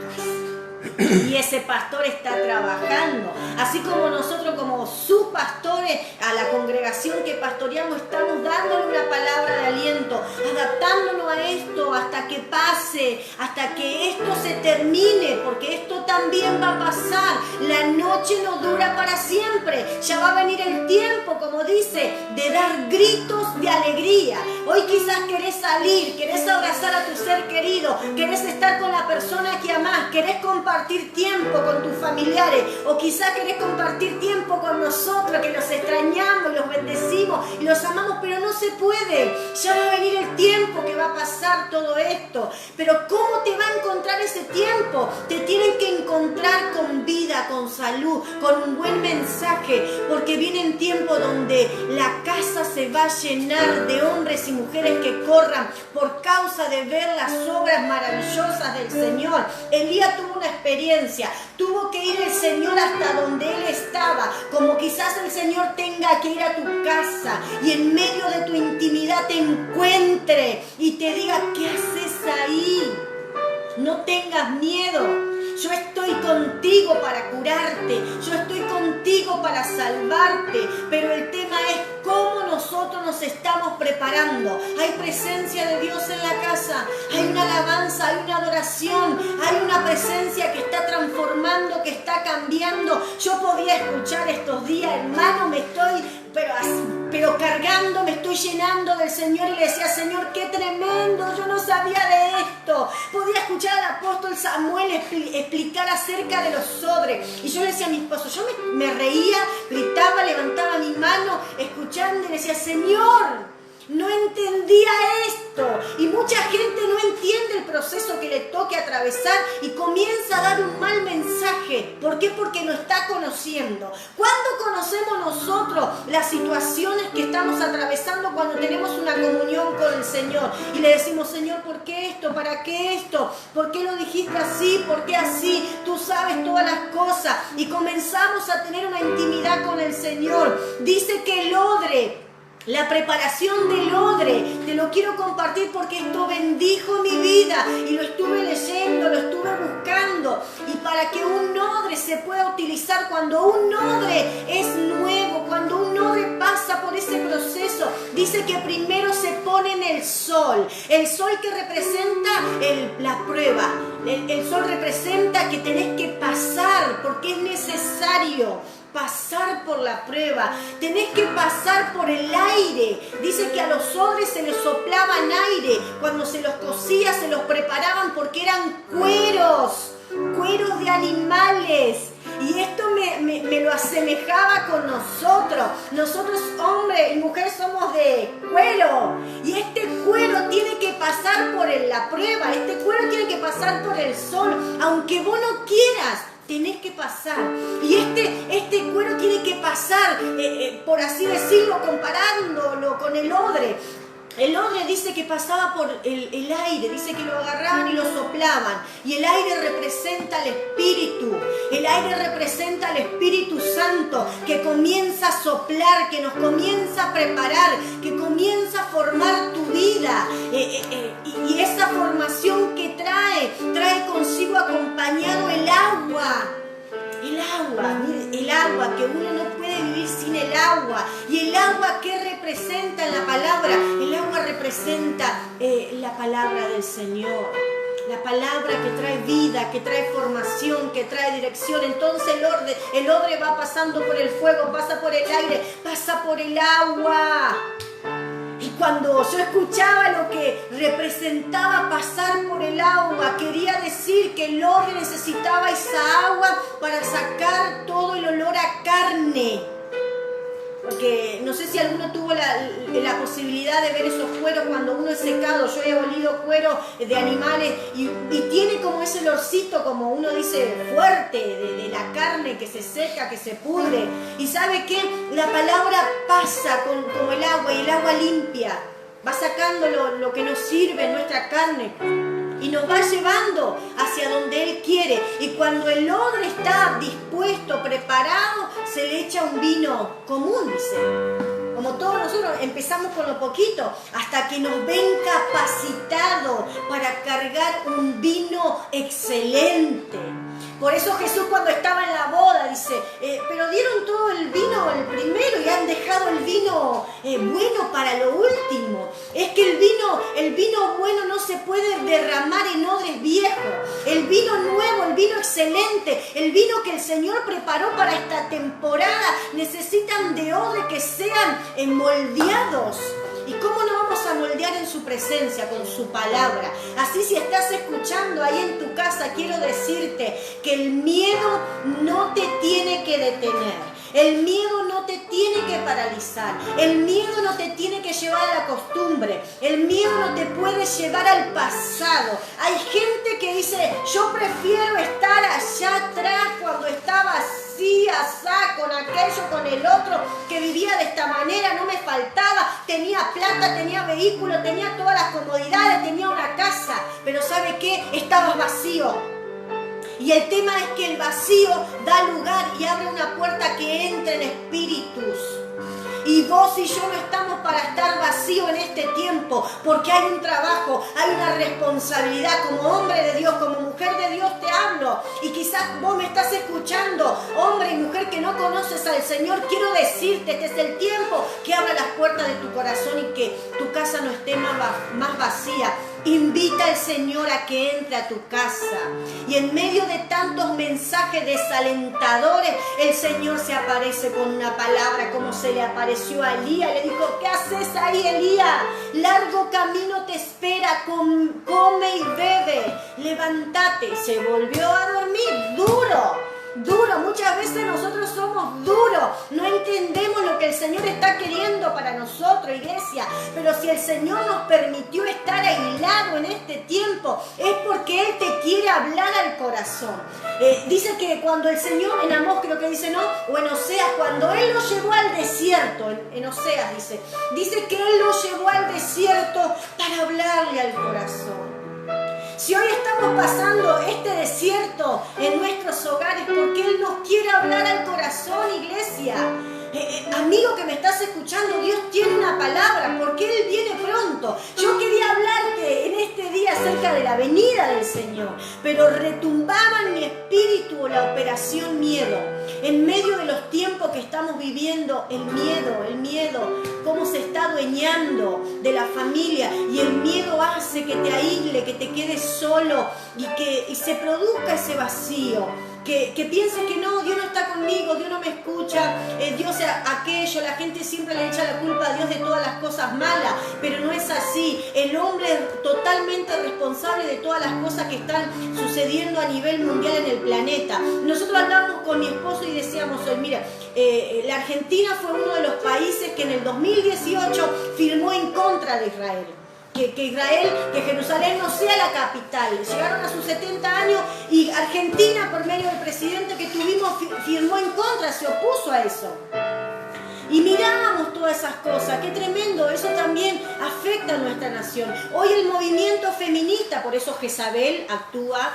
Y ese pastor está trabajando. Así como nosotros, como sus pastores, a la congregación que pastoreamos, estamos dándole una palabra de aliento, adaptándonos a esto hasta que pase, hasta que esto se termine, porque esto también va a pasar. La noche no dura para siempre. Ya va a venir el tiempo, como dice, de dar gritos de alegría. Hoy quizás querés salir, querés abrazar a tu ser querido, querés estar con la persona que amás, querés compartir tiempo con tus familiares, o quizás querés compartir tiempo con nosotros, que los extrañamos y los bendecimos y los amamos, pero no se puede. Ya va a venir el tiempo que va a pasar todo esto. Pero ¿cómo te va a encontrar ese tiempo? Te tienen que encontrar con vida, con salud, con un buen mensaje, porque vienen tiempos donde la casa se va a llenar de hombres y mujeres que corran por causa de ver las obras maravillosas del Señor. Elías tuvo una experiencia, tuvo que ir el Señor hasta donde él estaba, como quizás el Señor tenga que ir a tu casa y en medio de tu intimidad te encuentre y te diga, ¿qué haces ahí? No tengas miedo. Yo estoy contigo para curarte, yo estoy contigo para salvarte, pero el tema es cómo nosotros nos estamos preparando. Hay presencia de Dios en la casa, hay una alabanza, hay una adoración, hay una presencia que está transformando, que está cambiando. Yo podía escuchar estos días, hermano, me estoy pero cargando, me estoy llenando del Señor, y le decía: Señor, qué tremendo, yo no sabía de esto. Podía escuchar al apóstol Samuel explicar acerca de los odres, y yo le decía a mi esposo, yo me reía, gritaba, levantaba mi mano escuchando, y le decía: Señor, no entendía esto. Y mucha gente no entiende el proceso que le toque atravesar y comienza a dar un mal mensaje. ¿Por qué? Porque no está conociendo. ¿Cuándo conocemos nosotros las situaciones que estamos atravesando? Cuando tenemos una comunión con el Señor y le decimos: Señor, ¿por qué esto? ¿Para qué esto? ¿Por qué lo dijiste así? ¿Por qué así? Tú sabes todas las cosas. Y comenzamos a tener una intimidad con el Señor. Dice que el odre, la preparación del odre, te lo quiero compartir porque esto bendijo mi vida y lo estuve leyendo, lo estuve buscando. Y para que un odre se pueda utilizar, cuando un odre es nuevo, cuando un odre pasa por ese proceso, dice que primero se pone en el sol que representa la prueba. El sol representa que tenés que pasar, porque es necesario pasar por la prueba, tenés que pasar por el aire. Dice que a los odres se les soplaban aire, cuando se los cocía se los preparaban porque eran cueros de animales. Y esto me lo asemejaba con nosotros. Nosotros, hombres y mujeres, somos de cuero. Y este cuero tiene que pasar por la prueba. Este cuero tiene que pasar por el sol. Aunque vos no quieras, tenés que pasar. Y este cuero tiene que pasar, por así decirlo, comparándolo con el odre. El odre dice que pasaba por el aire, dice que lo agarraban y lo soplaban. Y el aire representa al Espíritu. El aire representa al Espíritu Santo, que comienza a soplar, que nos comienza a preparar, que comienza a formar tu vida. Y esa formación que trae consigo acompañado el agua. Mire, el agua, que uno no puede vivir sin el agua. ¿Y el agua qué representa en la palabra? El agua representa la palabra del Señor. La palabra que trae vida, que trae formación, que trae dirección. Entonces el odre va pasando por el fuego, pasa por el aire, pasa por el agua. Y cuando yo escuchaba lo que representaba pasar por el agua, quería decir que el odre necesitaba esa agua para sacar todo el olor a carne. Porque no sé si alguno tuvo la posibilidad de ver esos cueros cuando uno es secado. Yo he olido cuero de animales y tiene como ese olorcito, como uno dice, fuerte, de la carne que se seca, que se pudre. Y ¿sabe qué? La palabra pasa como el agua, y el agua limpia. Va sacando lo que nos sirve en nuestra carne y nos va llevando hacia donde Él quiere. Y cuando el odre está dispuesto, preparado, se le echa un vino común, dice. Como todos nosotros empezamos con lo poquito, hasta que nos ven capacitados para cargar un vino excelente. Por eso Jesús, cuando estaba en la boda, dice, pero dieron todo el vino el primero y han dejado el vino bueno para lo último. Es que el vino bueno no se puede derramar en odres viejos. El vino nuevo, el vino excelente, el vino que el Señor preparó para esta temporada, necesitan de odres que sean moldeados. ¿Y cómo no vamos a moldear en su presencia, con su palabra? Así, si estás escuchando ahí en tu casa, quiero decirte que el miedo no te tiene que detener. El miedo no te tiene que paralizar. El miedo no te tiene que llevar a la costumbre. El miedo no te puede llevar al pasado. Hay gente que dice, yo prefiero estar allá atrás cuando estaba así, asá, con aquello, con el otro, que vivía de esta manera, no me faltaba, tenía plata, tenía vehículo, tenía todas las comodidades, tenía una casa. Pero ¿sabe qué? Estabas vacío. Y el tema es que el vacío da lugar y abre una puerta que entra en espíritus. Y vos y yo no estamos para estar vacíos en este tiempo, porque hay un trabajo, hay una responsabilidad. Como hombre de Dios, como mujer de Dios te hablo. Cristo. Y quizás vos me estás escuchando, hombre y mujer que no conoces al Señor, quiero decirte, este es el tiempo que abra las puertas de tu corazón y que tu casa no esté más vacía. Invita al Señor a que entre a tu casa. Y en medio de tantos mensajes desalentadores, el Señor se aparece con una palabra, como se le apareció a Elías. Le dijo: ¿qué haces ahí, Elías? Largo camino te espera, come y bebe. Levántate. Se volvió a dormir. Duro, muchas veces nosotros somos duros, no entendemos lo que el Señor está queriendo para nosotros, iglesia, pero si el Señor nos permitió estar aislados en este tiempo, es porque Él te quiere hablar al corazón. Dice que cuando el Señor, en Amós creo que dice, ¿no? O en Oseas, cuando Él lo llevó al desierto, en Oseas dice que Él lo llevó al desierto para hablarle al corazón. Si hoy estamos pasando este desierto en nuestros hogares, porque Él nos quiere hablar al corazón, iglesia. Amigo que me estás escuchando, Dios tiene una palabra, porque Él viene pronto. Yo quería hablarte en este día acerca de la venida del Señor, pero retumbaba en mi espíritu la operación miedo. En medio de los tiempos que estamos viviendo, el miedo, cómo se está adueñando de la familia, y el miedo hace que te aísle, que te quedes solo y se produzca ese vacío. Que pienses que no, Dios no está conmigo, Dios no me escucha, Dios es aquello, la gente siempre le echa la culpa a Dios de todas las cosas malas, pero no es así. El hombre es totalmente responsable de todas las cosas que están sucediendo a nivel mundial en el planeta. Nosotros hablábamos con mi esposo y decíamos hoy, mira, la Argentina fue uno de los países que en el 2018 firmó en contra de Israel. Que Jerusalén no sea la capital. Llegaron a sus 70 años y Argentina, por medio del presidente que tuvimos, firmó en contra, se opuso a eso. Y mirábamos todas esas cosas, qué tremendo, eso también afecta a nuestra nación. Hoy el movimiento feminista, por eso Jezabel actúa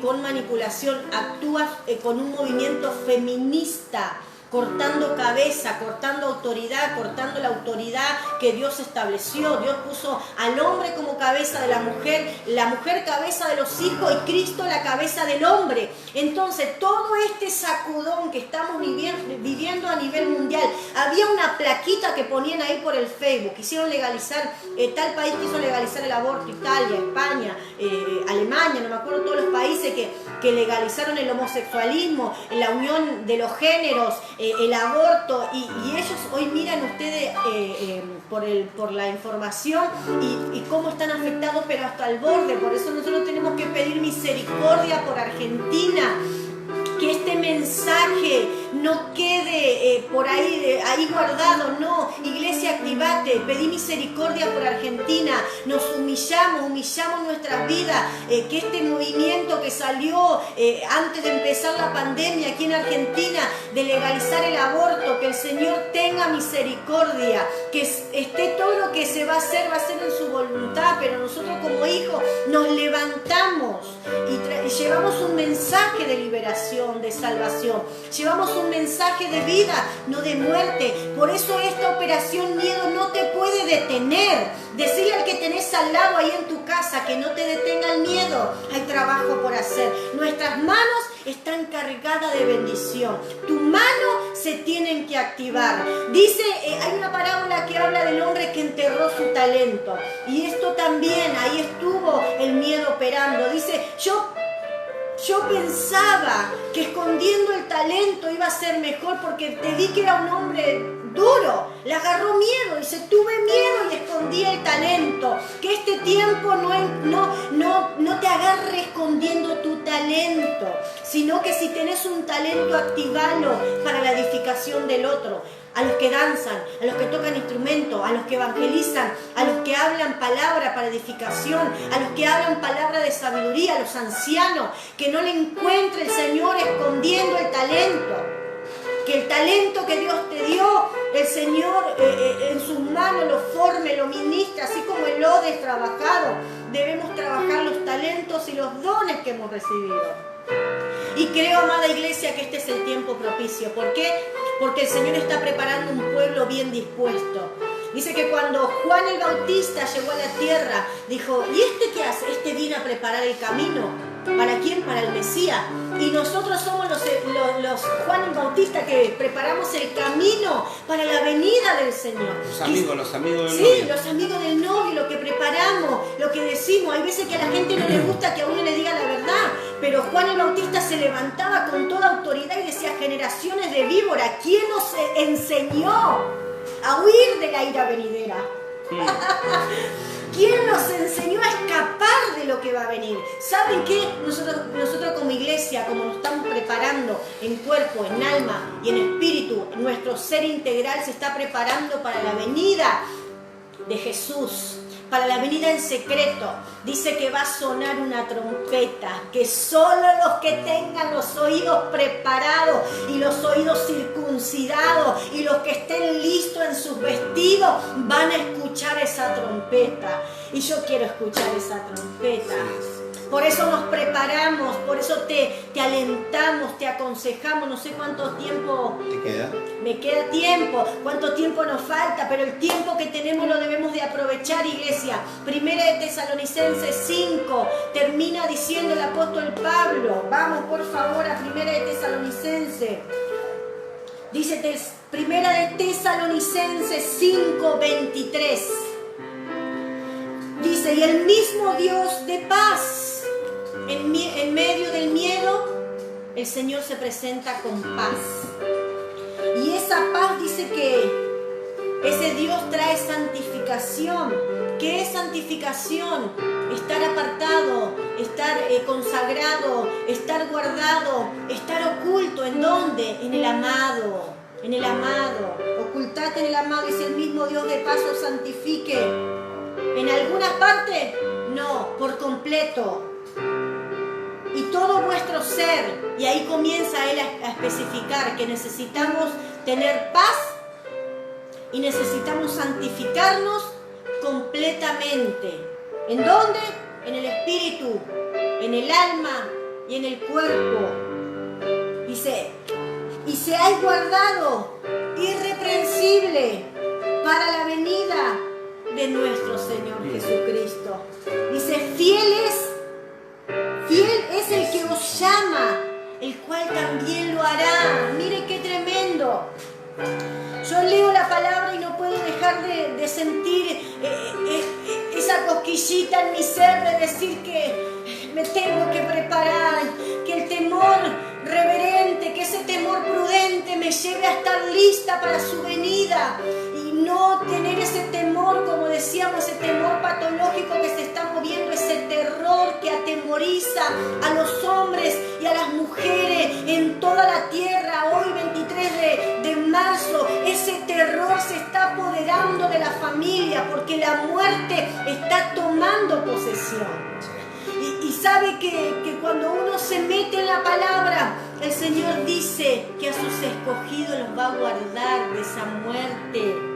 con manipulación, actúa con un movimiento feminista, cortando cabeza, cortando autoridad, cortando la autoridad que Dios estableció. Dios puso al hombre como cabeza de la mujer cabeza de los hijos y Cristo la cabeza del hombre. Entonces, todo este sacudón que estamos viviendo a nivel mundial, había una plaquita que ponían ahí por el Facebook, quisieron legalizar, tal país quiso legalizar el aborto, Italia, España, Alemania, no me acuerdo, todos los países que legalizaron el homosexualismo, la unión de los géneros, el aborto, y ellos hoy miran ustedes por la información y cómo están afectados, pero hasta el borde. Por eso nosotros tenemos que pedir misericordia por Argentina. Que este mensaje no quede por ahí guardado, no. Iglesia, activate, pedí misericordia por Argentina. Nos humillamos nuestras vidas. Que este movimiento que salió antes de empezar la pandemia aquí en Argentina, de legalizar el aborto, que el Señor tenga misericordia, que esté todo lo que se va a hacer en su voluntad, pero nosotros como hijos nos levantamos y llevamos un mensaje de liberación, de salvación. Llevamos un mensaje de vida, no de muerte. Por eso esta operación miedo no te puede detener. Decirle al que tenés al lado ahí en tu casa que no te detenga el miedo. Hay trabajo por hacer. Nuestras manos están cargadas de bendición. Tu mano se tienen que activar. Dice, hay una parábola que habla del hombre que enterró su talento. Y esto también, ahí estuvo el miedo operando. Dice, yo pensaba que escondiendo el talento iba a ser mejor porque te vi que era un hombre duro. Le agarró miedo, dice, tuve miedo y escondí el talento. Que este tiempo no te agarre escondiendo tu talento, sino que si tenés un talento, activalo para la edificación del otro. A los que danzan, a los que tocan instrumentos, a los que evangelizan, a los que hablan palabra para edificación, a los que hablan palabra de sabiduría, a los ancianos, que no le encuentre el Señor escondiendo el talento. Que el talento que Dios te dio, el Señor en sus manos lo forme, lo ministra, así como el lodo es trabajado. Debemos trabajar los talentos y los dones que hemos recibido. Y creo, amada iglesia, que este es el tiempo propicio. ¿Por qué? Porque el Señor está preparando un pueblo bien dispuesto. Dice que cuando Juan el Bautista llegó a la tierra, dijo, ¿y este qué hace? Este viene a preparar el camino. ¿Para quién? Para el Mesías. Y nosotros somos los Juan el Bautista que preparamos el camino para la venida del Señor. Los amigos del novio. Sí, los amigos del novio, lo que preparamos, lo que decimos. Hay veces que a la gente no le gusta que a uno le diga la verdad, pero Juan el Bautista se levantaba con toda autoridad y decía: generaciones de víboras, ¿quién nos enseñó a huir de la ira venidera? ¿Quién nos enseñó a escapar de lo que va a venir? ¿Saben qué? Nosotros como iglesia, como nos estamos preparando en cuerpo, en alma y en espíritu, nuestro ser integral se está preparando para la venida de Jesús, para la venida en secreto. Dice que va a sonar una trompeta, que solo los que tengan los oídos preparados y los oídos circuncidados y los que estén listos en sus vestidos van a escuchar esa trompeta. Y yo quiero escuchar esa trompeta. Por eso nos preparamos, por eso te alentamos, te aconsejamos. No sé cuánto tiempo ¿Te queda? Me queda tiempo, cuánto tiempo nos falta, pero el tiempo que tenemos lo debemos de aprovechar, iglesia. Primera de Tesalonicenses 5 termina diciendo el apóstol Pablo. Vamos por favor a Primera de Tesalonicenses. Dice Primera de Tesalonicenses 5:23. Dice: y el mismo Dios de paz, en medio del miedo, el Señor se presenta con paz. Y esa paz dice que ese Dios trae santificación. ¿Qué es santificación? Estar apartado, estar consagrado, estar guardado, estar oculto. ¿En dónde? En el amado. En el amado. Ocultate en el amado. Es el mismo Dios de paz os santifique. ¿En alguna parte? No, por completo. Y todo vuestro ser. Y ahí comienza él a especificar que necesitamos tener paz y necesitamos santificarnos completamente. ¿En dónde? En el espíritu, en el alma y en el cuerpo. Dice: y seáis guardado irreprensible para la venida de nuestro Señor Jesucristo. Dice: fiel es el que os llama, el cual también lo hará. Mire qué tremendo. Yo leo la palabra y no puedo dejar de sentir esa cosquillita en mi ser de decir que me tengo que preparar, que el temor reverente, que ese temor prudente me lleve a estar lista para su venida. No tener ese temor, como decíamos, ese temor patológico que se está moviendo, ese terror que atemoriza a los hombres y a las mujeres en toda la tierra. Hoy 23 de marzo, ese terror se está apoderando de la familia porque la muerte está tomando posesión. Y sabe que cuando uno se mete en la palabra, el Señor dice que a sus escogidos los va a guardar de esa muerte.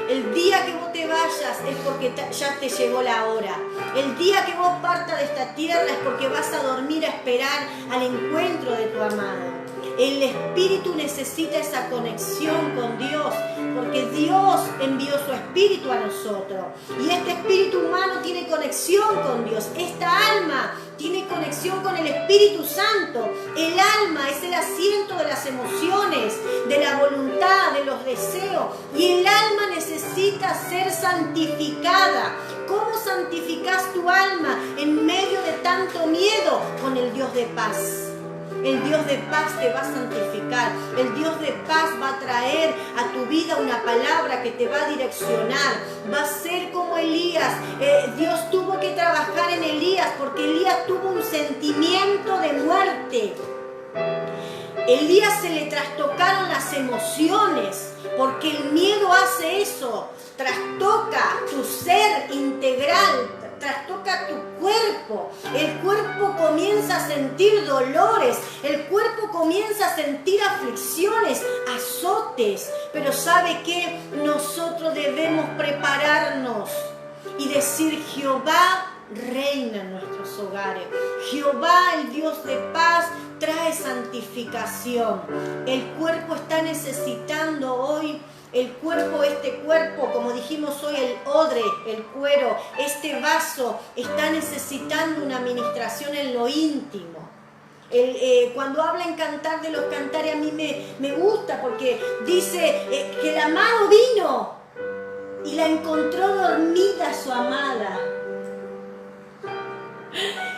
El día que vos te vayas es porque ya te llegó la hora. El día que vos partas de esta tierra es porque vas a dormir a esperar al encuentro de tu amado. El espíritu necesita esa conexión con Dios, porque Dios envió su espíritu a nosotros. Y este espíritu humano tiene conexión con Dios. Esta alma tiene conexión con el Espíritu Santo. El alma es el asiento de las emociones, de la voluntad, de los deseos. Y el alma necesita ser santificada. ¿Cómo santificas tu alma en medio de tanto miedo? Con el Dios de paz. El Dios de paz te va a santificar. El Dios de paz va a traer a tu vida una palabra que te va a direccionar. Va a ser como Elías. Dios tuvo que trabajar en Elías porque Elías tuvo un sentimiento de muerte. Elías se le trastocaron las emociones porque el miedo hace eso. Trastoca tu ser integral. Trastoca tu cuerpo. El cuerpo comienza a sentir dolores. El cuerpo comienza a sentir aflicciones, azotes. Pero ¿sabe qué? Nosotros debemos prepararnos y decir: Jehová reina en nuestros hogares. Jehová, el Dios de paz, trae santificación. El cuerpo está necesitando hoy el cuerpo, este cuerpo, como dijimos hoy, el odre, el cuero, este vaso, está necesitando una administración en lo íntimo. Cuando habla en Cantar de los Cantares, a mí me gusta porque dice que el amado vino y la encontró dormida su amada.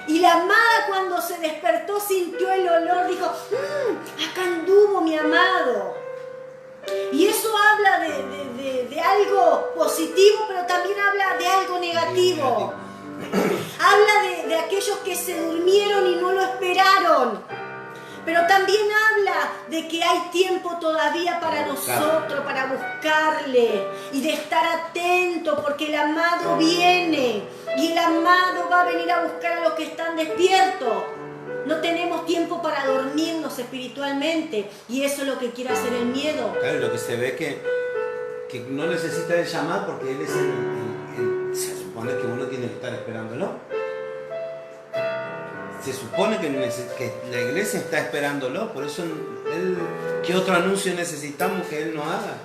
Y la amada, cuando se despertó, sintió el olor, dijo, acá anduvo mi amado. Y eso habla de algo positivo, pero también habla de algo negativo. Habla de aquellos que se durmieron y no lo esperaron. Pero también habla de que hay tiempo todavía para nosotros, para buscarle y de estar atentos, porque el amado viene y el amado va a venir a buscar a los que están despiertos. No tenemos tiempo para dormirnos espiritualmente y eso es lo que quiere hacer el miedo. Claro, lo que se ve que no necesita de llamar porque él es se supone que uno tiene que estar esperándolo. Se supone que la iglesia está esperándolo, por eso ¿qué otro anuncio necesitamos que él no haga?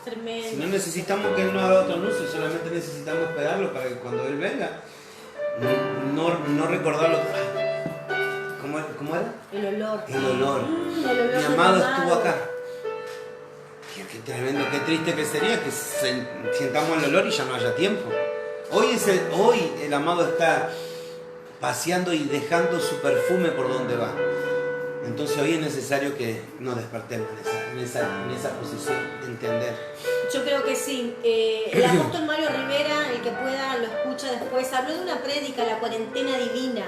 Tremendo. Si no necesitamos que él no haga otro anuncio, solamente necesitamos esperarlo para que cuando él venga, no recordarlo. ¿Cómo era? El olor. El olor. El olor Mi amado estuvo acá. Qué tremendo, qué triste que sería que sintamos el olor y ya no haya tiempo. Hoy el amado está paseando y dejando su perfume por donde va. Entonces hoy es necesario que nos despertemos en esa posición de entender. Yo creo que sí. El apóstol Mario Rivera, el que pueda lo escucha después, habló de una prédica, la cuarentena divina.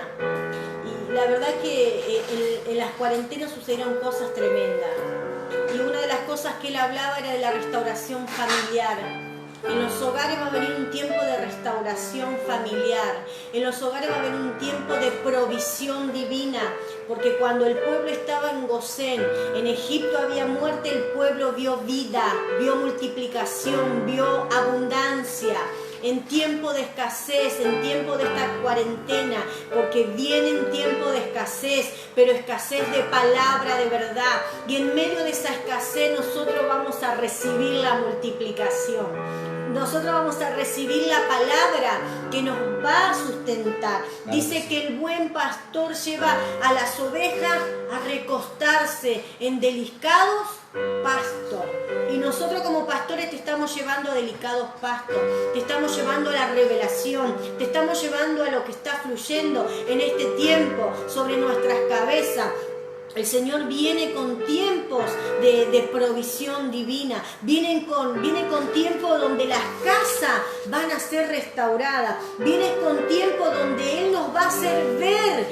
Y la verdad que en las cuarentenas sucedieron cosas tremendas. Y una de las cosas que él hablaba era de la restauración familiar. En los hogares va a venir un tiempo de restauración familiar. En los hogares va a venir un tiempo de provisión divina. Porque cuando el pueblo estaba en Gosén, en Egipto había muerte, el pueblo vio vida, vio multiplicación, vio abundancia. En tiempo de escasez, en tiempo de esta cuarentena, porque viene un tiempo de escasez, pero escasez de palabra de verdad. Y en medio de esa escasez nosotros vamos a recibir la multiplicación. Nosotros vamos a recibir la palabra que nos va a sustentar. Dice que el buen pastor lleva a las ovejas a recostarse en delicados pastos. Y nosotros como pastores te estamos llevando a delicados pastos. Te estamos llevando a la revelación. Te estamos llevando a lo que está fluyendo en este tiempo sobre nuestras cabezas. El Señor viene con tiempos de provisión divina, viene con tiempos donde las casas van a ser restauradas, viene con tiempos donde Él nos va a hacer ver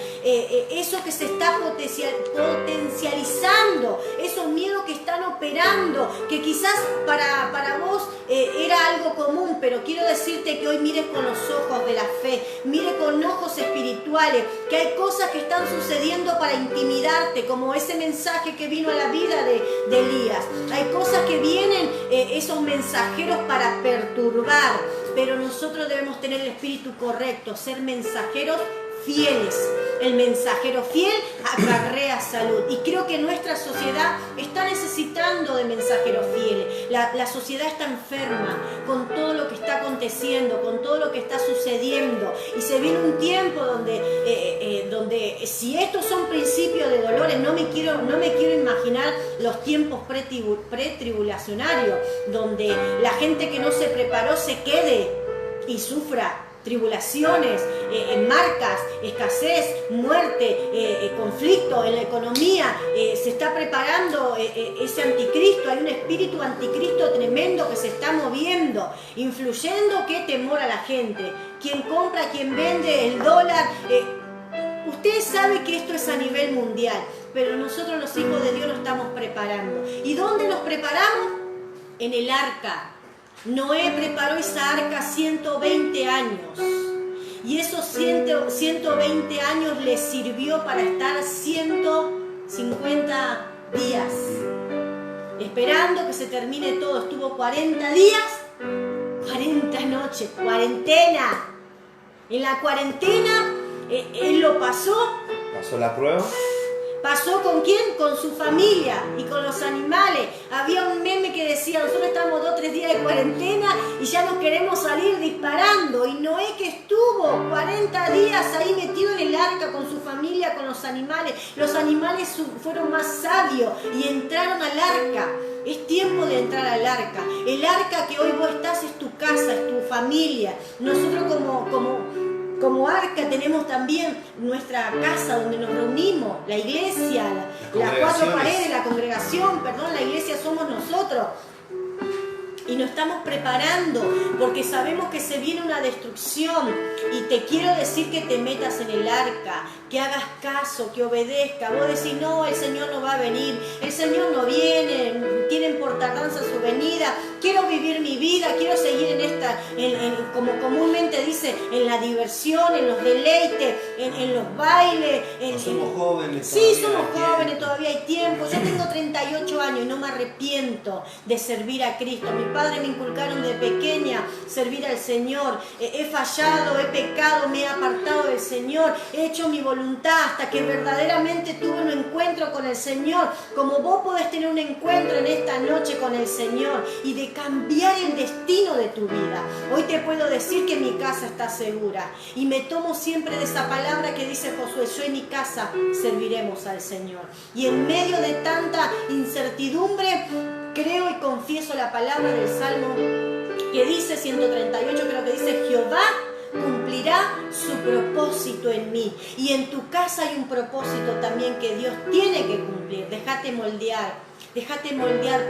eso que se está potencializando, esos miedos que están operando, que quizás para vos era algo común, pero quiero decirte que hoy mires con los ojos de la fe, mire con ojos espirituales, que hay cosas que están sucediendo para intimidarte, como ese mensaje que vino a la vida de Elías. Hay cosas que vienen, esos mensajeros para perturbar, pero nosotros debemos tener el espíritu correcto, ser mensajeros fieles. El mensajero fiel acarrea salud. Y creo que nuestra sociedad está necesitando de mensajeros fieles. La sociedad está enferma con todo lo que está aconteciendo, con todo lo que está sucediendo. Y se viene un tiempo donde si estos son principios de dolores, no me quiero imaginar los tiempos pretribulacionarios, donde la gente que no se preparó se quede y sufra tribulaciones, marcas, escasez, muerte, conflicto en la economía. Se está preparando ese anticristo. Hay un espíritu anticristo tremendo que se está moviendo, influyendo. Qué temor a la gente. Quien compra, quien vende, el dólar. Ustedes saben que esto es a nivel mundial, pero nosotros los hijos de Dios nos estamos preparando. ¿Y dónde nos preparamos? En el arca. Noé preparó esa arca 120 años y esos 120 años le sirvió para estar 150 días esperando que se termine todo. Estuvo 40 días, 40 noches, cuarentena. En la cuarentena él lo pasó la prueba. ¿Pasó con quién? Con su familia y con los animales. Había un meme que decía, nosotros estamos 2 o 3 días de cuarentena y ya nos queremos salir disparando. Y Noé, que estuvo 40 días ahí metido en el arca con su familia, con los animales fueron más sabios y entraron al arca. Es tiempo de entrar al arca. El arca que hoy vos estás es tu casa, es tu familia. Nosotros como arca tenemos también nuestra casa donde nos reunimos, la iglesia, las 4 paredes, la congregación, la iglesia somos nosotros. Y nos estamos preparando porque sabemos que se viene una destrucción. Y te quiero decir que te metas en el arca, que hagas caso, que obedezcas. Vos decís, no, el Señor no va a venir, el Señor no viene, tienen por tardanza su venida. Quiero vivir mi vida, quiero seguir en esta, como comúnmente dice, en la diversión, en los deleites, en los bailes. Somos jóvenes. Sí, somos jóvenes, todavía hay tiempo. Yo tengo 38 años y no me arrepiento de servir a Cristo. Mi padre me inculcaron de pequeña servir al Señor. He fallado, he pecado, me he apartado del Señor, he hecho mi voluntad hasta que verdaderamente tuve un encuentro con el Señor. Como vos podés tener un encuentro en esta noche con el Señor y de cambiar el destino de tu vida. Hoy te puedo decir que mi casa está segura y me tomo siempre de esa palabra que dice Josué: yo en mi casa serviremos al Señor. Y en medio de tanta incertidumbre, creo y confieso la palabra del Salmo que dice 138, creo que dice: Jehová cumplirá su propósito en mí. Y en tu casa hay un propósito también que Dios tiene que cumplir. Déjate moldear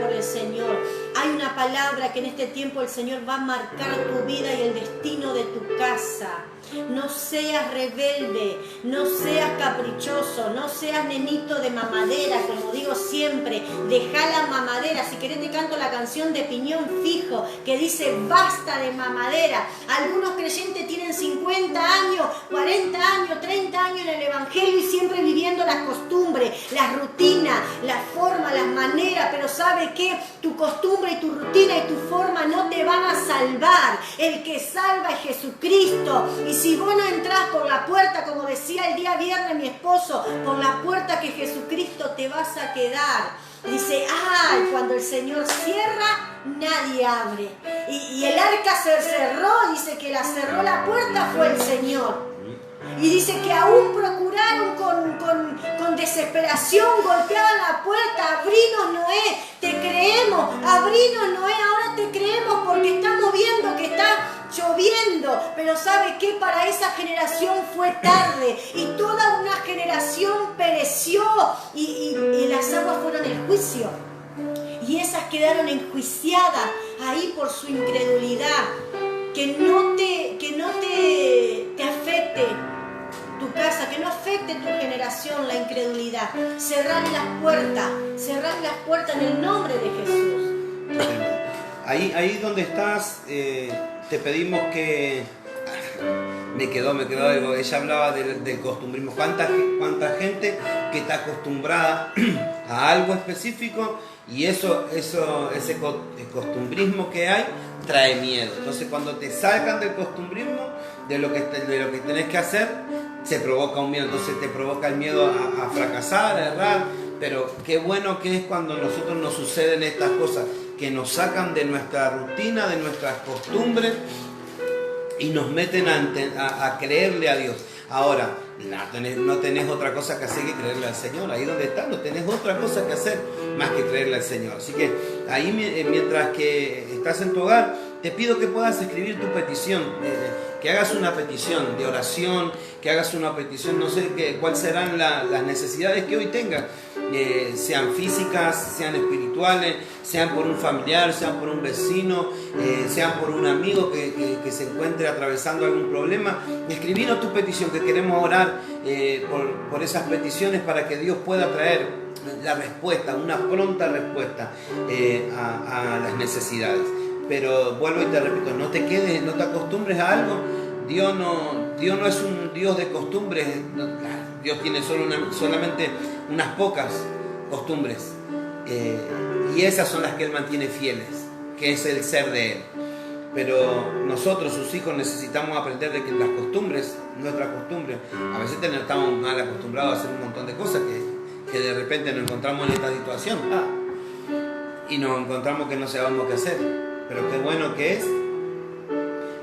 por el Señor. Hay una palabra que en este tiempo el Señor va a marcar tu vida y el destino de tu casa. No seas rebelde, no seas caprichoso, no seas nenito de mamadera, como digo siempre. Deja la mamadera. Si querés te canto la canción de Piñón Fijo que dice: basta de mamadera. Algunos creyentes tienen 50 años, 40 años, 30 años en el Evangelio y siempre viviendo las costumbres, las rutinas, las formas, las maneras. Pero ¿sabe qué? Tu costumbre y tu rutina y tu forma no te van a salvar. El que salva es Jesucristo. Y si vos no entrás por la puerta, como decía el día viernes mi esposo, por la puerta que Jesucristo, te vas a quedar. Dice: ay, cuando el Señor cierra, nadie abre. Y el arca se cerró, dice que la cerró la puerta fue el Señor. Y dice que aún procuraron con desesperación, golpeaban la puerta: abrinos, Noé, te creemos, abrinos, Noé, ahora te creemos porque estamos viendo que está lloviendo. Pero ¿sabe qué? Para esa generación fue tarde y toda una generación pereció y las aguas fueron el juicio. Y esas quedaron enjuiciadas ahí por su incredulidad. Que no te afecte tu casa, que no afecte tu generación la incredulidad. Cerrar las puertas en el nombre de Jesús. Ahí donde estás, te pedimos que... Me quedó algo. Ella hablaba del costumbrismo. ¿Cuánta gente que está acostumbrada a algo específico y ese costumbrismo que hay trae miedo? Entonces cuando te sacan del costumbrismo, de lo que tenés que hacer, se provoca un miedo. Entonces te provoca el miedo a fracasar, a errar. Pero qué bueno que es cuando a nosotros nos suceden estas cosas, que nos sacan de nuestra rutina, de nuestras costumbres y nos meten a creerle a Dios. Ahora, no tenés otra cosa que hacer que creerle al Señor. Ahí donde estás, no tenés otra cosa que hacer más que creerle al Señor. Así que ahí, mientras que estás en tu hogar, te pido que puedas escribir tu petición, que hagas una petición de oración, que hagas una petición, no sé cuáles serán las necesidades que hoy tengas, sean físicas, sean espirituales, sean por un familiar, sean por un vecino, sean por un amigo que se encuentre atravesando algún problema. Escribinos tu petición, que queremos orar por esas peticiones para que Dios pueda traer la respuesta, una pronta respuesta a las necesidades. Pero vuelvo y te repito, no te acostumbres a algo. Dios no es un Dios de costumbres. Dios tiene solamente unas pocas costumbres. Y esas son las que Él mantiene fieles, que es el ser de Él. Pero nosotros, sus hijos, necesitamos aprender de que nuestras costumbres, a veces estamos mal acostumbrados a hacer un montón de cosas que de repente nos encontramos en esta situación y nos encontramos que no sabemos qué hacer. Pero qué bueno que es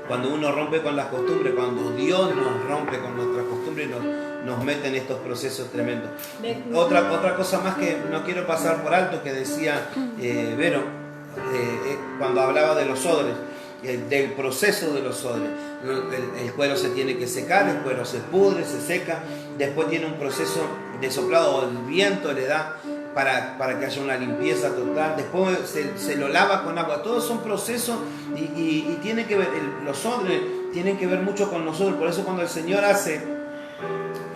cuando uno rompe con las costumbres, cuando Dios nos rompe con nuestras costumbres y nos mete en estos procesos tremendos. Otra cosa más que no quiero pasar por alto, que decía Vero, cuando hablaba de los odres, del proceso de los odres. El cuero se tiene que secar, el cuero se pudre, se seca, después tiene un proceso de soplado, el viento le da para que haya una limpieza total, después se lo lava con agua. Todos son procesos y tiene que ver, los odres tienen que ver mucho con nosotros. Por eso cuando el Señor hace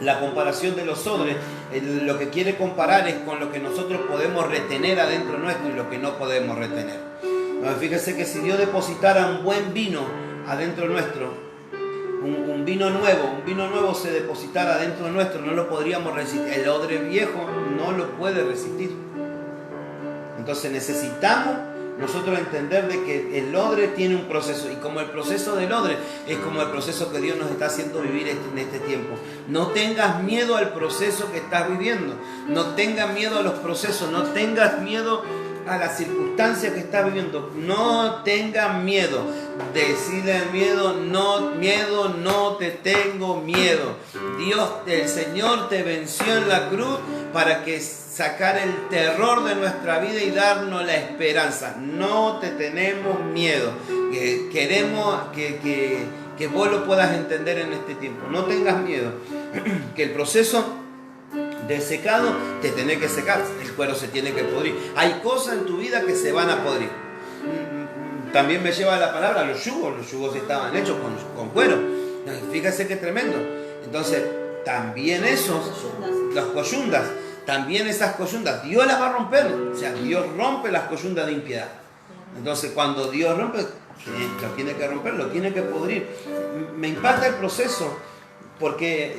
la comparación de los odres, lo que quiere comparar es con lo que nosotros podemos retener adentro nuestro y lo que no podemos retener. Fíjese que si Dios depositara un buen vino adentro nuestro, un vino nuevo se depositara adentro nuestro, no lo podríamos resistir. El odre viejo no lo puede resistir. Entonces necesitamos nosotros entender de que el odre tiene un proceso, y como el proceso del odre es como el proceso que Dios nos está haciendo vivir en este tiempo. No tengas miedo al proceso que estás viviendo, no tengas miedo a los procesos, no tengas miedo a las circunstancias que estás viviendo, no tengas miedo. Decide al miedo, no te tengo miedo. Dios, el Señor te venció en la cruz para que sacar el terror de nuestra vida y darnos la esperanza. No te tenemos miedo. Queremos que vos lo puedas entender en este tiempo. No tengas miedo. Que el proceso de secado te tiene que secar, el cuero se tiene que podrir. Hay cosas en tu vida que se van a podrir. También me lleva la palabra los yugos estaban hechos con cuero. Fíjese qué tremendo. Entonces, también las coyundas, también esas coyundas, Dios las va a romper. O sea, Dios rompe las coyundas de impiedad. Entonces, cuando Dios rompe, lo tiene que romper, lo tiene que podrir. Me impacta el proceso porque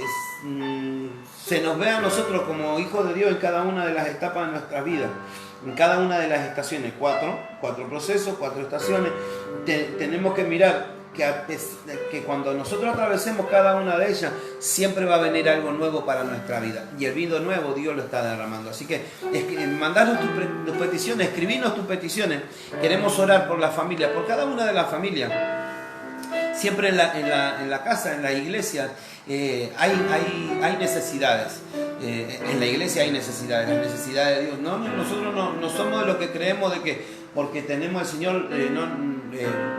se nos ve a nosotros como hijos de Dios en cada una de las etapas de nuestra vida, en cada una de las estaciones, cuatro procesos, 4 estaciones. Tenemos que mirar que cuando nosotros atravesemos cada una de ellas, siempre va a venir algo nuevo para nuestra vida, y el vino nuevo Dios lo está derramando. Así que mandarnos tus peticiones, escribirnos tus peticiones. Queremos orar por la familia, por cada una de las familias. Siempre en la casa, en la iglesia, hay necesidades. En la iglesia hay necesidades, las necesidades de Dios. Nosotros no somos de los que creemos de que porque tenemos al Señor,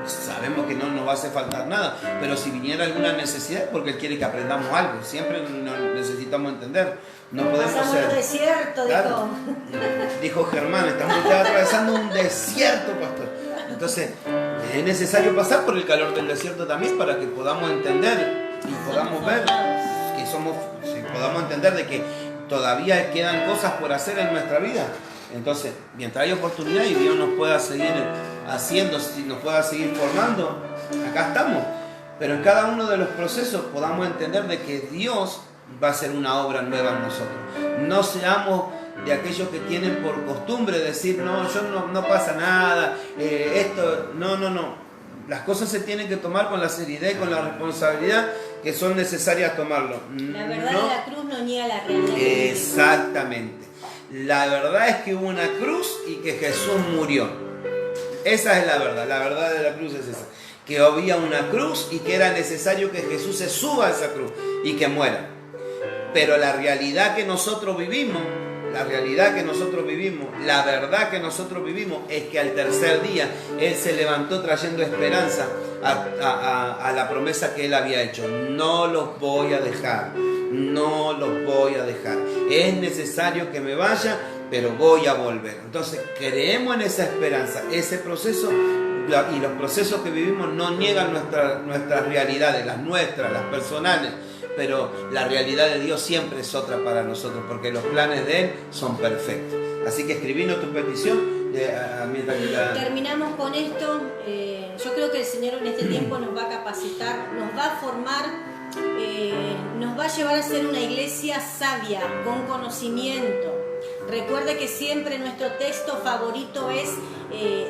sabemos que no nos va a hacer faltar nada, pero si viniera alguna necesidad es porque Él quiere que aprendamos algo. Siempre necesitamos entender. No podemos ser un desierto, claro, dijo Germán, estamos atravesando un desierto, pastor. Entonces, es necesario pasar por el calor del desierto también para que podamos entender y podamos ver que podamos entender de que todavía quedan cosas por hacer en nuestra vida. Entonces, mientras hay oportunidad y Dios nos pueda seguir haciendo, si nos pueda seguir formando, acá estamos. Pero en cada uno de los procesos podamos entender de que Dios va a hacer una obra nueva en nosotros. No seamos de aquellos que tienen por costumbre decir, no pasa nada, no. Las cosas se tienen que tomar con la seriedad y con la responsabilidad que son necesarias tomarlo. La verdad de la cruz no niega la realidad. Exactamente. La verdad es que hubo una cruz y que Jesús murió. Esa es la verdad de la cruz es esa. Que había una cruz y que era necesario que Jesús se suba a esa cruz y que muera. Pero la realidad que nosotros vivimos, la verdad que nosotros vivimos es que al tercer día Él se levantó trayendo esperanza a la promesa que Él había hecho. No los voy a dejar. Es necesario que me vaya, pero voy a volver. Entonces creemos en esa esperanza. Ese proceso y los procesos que vivimos no niegan nuestras realidades, las nuestras, las personales. Pero la realidad de Dios siempre es otra para nosotros, porque los planes de Él son perfectos. Así que escribinos tu petición. Terminamos con esto. Yo creo que el Señor en este tiempo nos va a capacitar, nos va a formar, nos va a llevar a ser una iglesia sabia, con conocimiento. Recuerde que siempre nuestro texto favorito es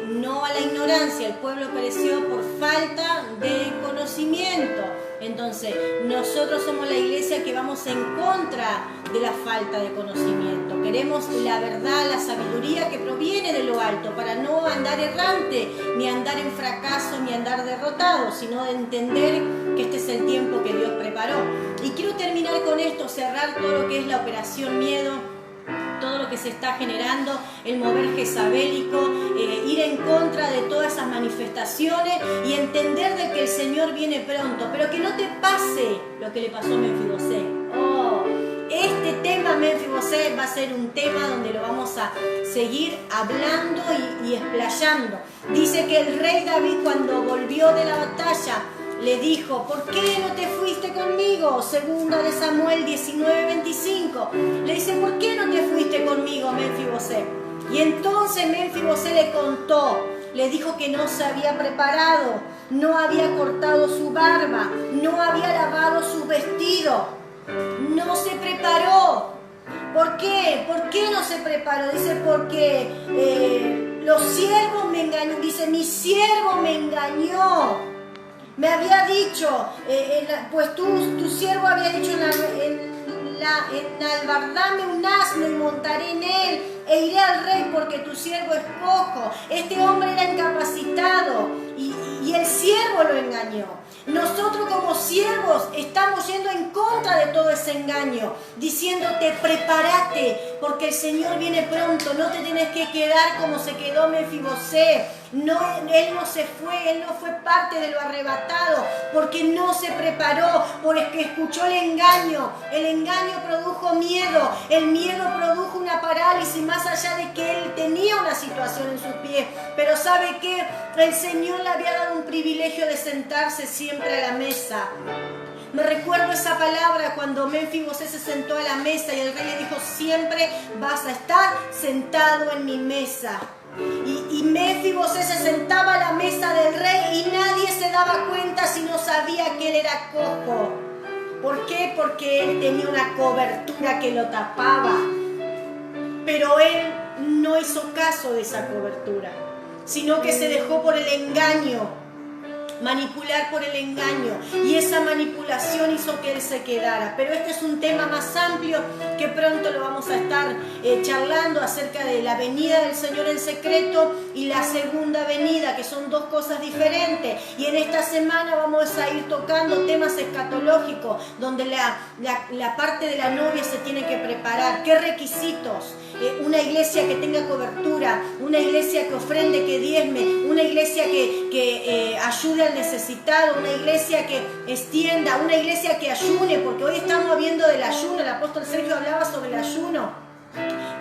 no a la ignorancia. El pueblo pereció por falta de conocimiento. Entonces, nosotros somos la iglesia que vamos en contra de la falta de conocimiento. Queremos la verdad, la sabiduría que proviene de lo alto, para no andar errante, ni andar en fracaso, ni andar derrotado, sino de entender que este es el tiempo que Dios preparó. Y quiero terminar con esto, cerrar todo lo que es la operación miedo, todo lo que se está generando, el mover jezabélico, ir en contra de todas esas manifestaciones y entender de que el Señor viene pronto, pero que no te pase lo que le pasó a Mefibosé. Este tema Mefibosé va a ser un tema donde lo vamos a seguir hablando y explayando. Dice que el rey David, cuando volvió de la batalla, le dijo: ¿por qué no te fuiste conmigo? Segunda de Samuel 19:25. Le dice: ¿por qué no te fuiste conmigo, Mefibosé? Y entonces Mefibosé le contó, le dijo que no se había preparado, no había cortado su barba, no había lavado su vestido, no se preparó. ¿Por qué? ¿Por qué no se preparó? Dice: porque los siervos me engañaron. Dice: mi siervo me engañó. Me había dicho, pues tu siervo había dicho albardame un asno y montaré en él e iré al rey porque tu siervo es cojo. Este hombre era incapacitado y el siervo lo engañó. Nosotros como siervos estamos yendo en contra de todo ese engaño, diciéndote: prepárate porque el Señor viene pronto, no te tienes que quedar como se quedó Mefibosé. No, él no se fue, él no fue parte de lo arrebatado porque no se preparó, porque escuchó el engaño. El engaño produjo miedo, el miedo produjo una parálisis, más allá de que él tenía una situación en sus pies. Pero ¿sabe qué? El Señor le había dado un privilegio de sentarse siempre a la mesa. Me recuerdo esa palabra cuando Mefibosé se sentó a la mesa y el rey le dijo: siempre vas a estar sentado en mi mesa. Y Mefibosé se sentaba a la mesa del rey y nadie se daba cuenta si no sabía que él era cojo. ¿Por qué? Porque él tenía una cobertura que lo tapaba. Pero él no hizo caso de esa cobertura, sino que se dejó por el engaño, manipular por el engaño, y esa manipulación hizo que él se quedara. Pero este es un tema más amplio que pronto lo vamos a estar charlando acerca de la venida del Señor en secreto y la segunda venida, que son dos cosas diferentes. Y en esta semana vamos a ir tocando temas escatológicos, donde la parte de la novia se tiene que preparar. ¿Qué requisitos? Una iglesia que tenga cobertura, una iglesia que ofrende, que diezme, una iglesia que ayude al necesitado, una iglesia que extienda, una iglesia que ayune, porque hoy estamos viendo del ayuno. El apóstol Sergio hablaba sobre el ayuno,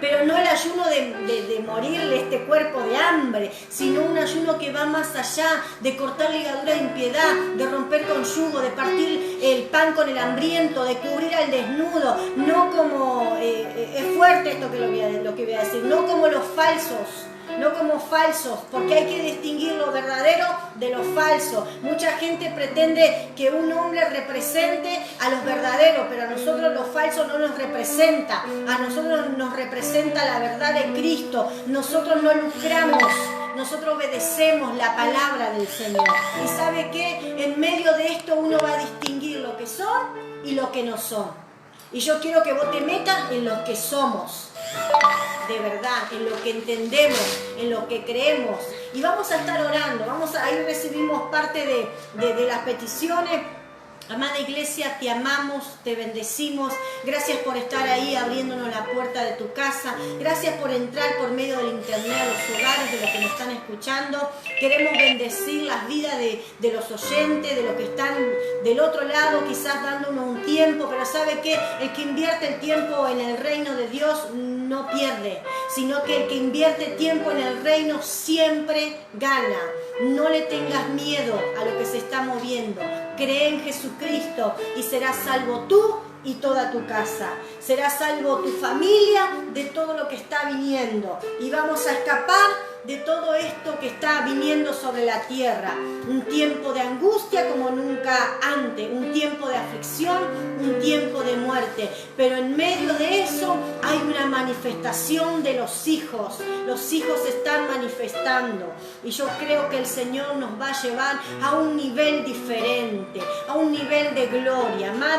pero no el ayuno de morirle este cuerpo de hambre, sino un ayuno que va más allá, de cortar ligadura de impiedad, de romper con yugo, de partir el pan con el hambriento, de cubrir al desnudo, no como, es fuerte esto lo que voy a decir, no como los falsos. No como falsos, porque hay que distinguir lo verdadero de lo falso. Mucha gente pretende que un hombre represente a los verdaderos, pero a nosotros los falsos no nos representa. A nosotros nos representa la verdad de Cristo. Nosotros no lucramos, nosotros obedecemos la palabra del Señor. ¿Y sabe qué? En medio de esto uno va a distinguir lo que son y lo que no son. Y yo quiero que vos te metas en lo que somos. De verdad, en lo que entendemos, en lo que creemos. Y vamos a estar orando, ahí recibimos parte de las peticiones. Amada iglesia, te amamos, te bendecimos. Gracias por estar ahí abriéndonos la puerta de tu casa. Gracias por entrar por medio del internet a los hogares de los que nos están escuchando. Queremos bendecir las vidas de los oyentes, de los que están del otro lado, quizás dándonos un tiempo. Pero ¿sabe qué? El que invierte el tiempo en el reino de Dios no pierde, sino que el que invierte tiempo en el reino siempre gana. No le tengas miedo a lo que se está moviendo. Cree en Jesucristo y serás salvo tú y toda tu casa. Será salvo tu familia de todo lo que está viniendo. Y vamos a escapar de todo esto que está viniendo sobre la tierra. Un tiempo de angustia como nunca antes. Un tiempo de aflicción, un tiempo de muerte. Pero en medio de eso hay una manifestación de los hijos. Los hijos se están manifestando. Y yo creo que el Señor nos va a llevar a un nivel diferente, a un nivel de gloria. Madre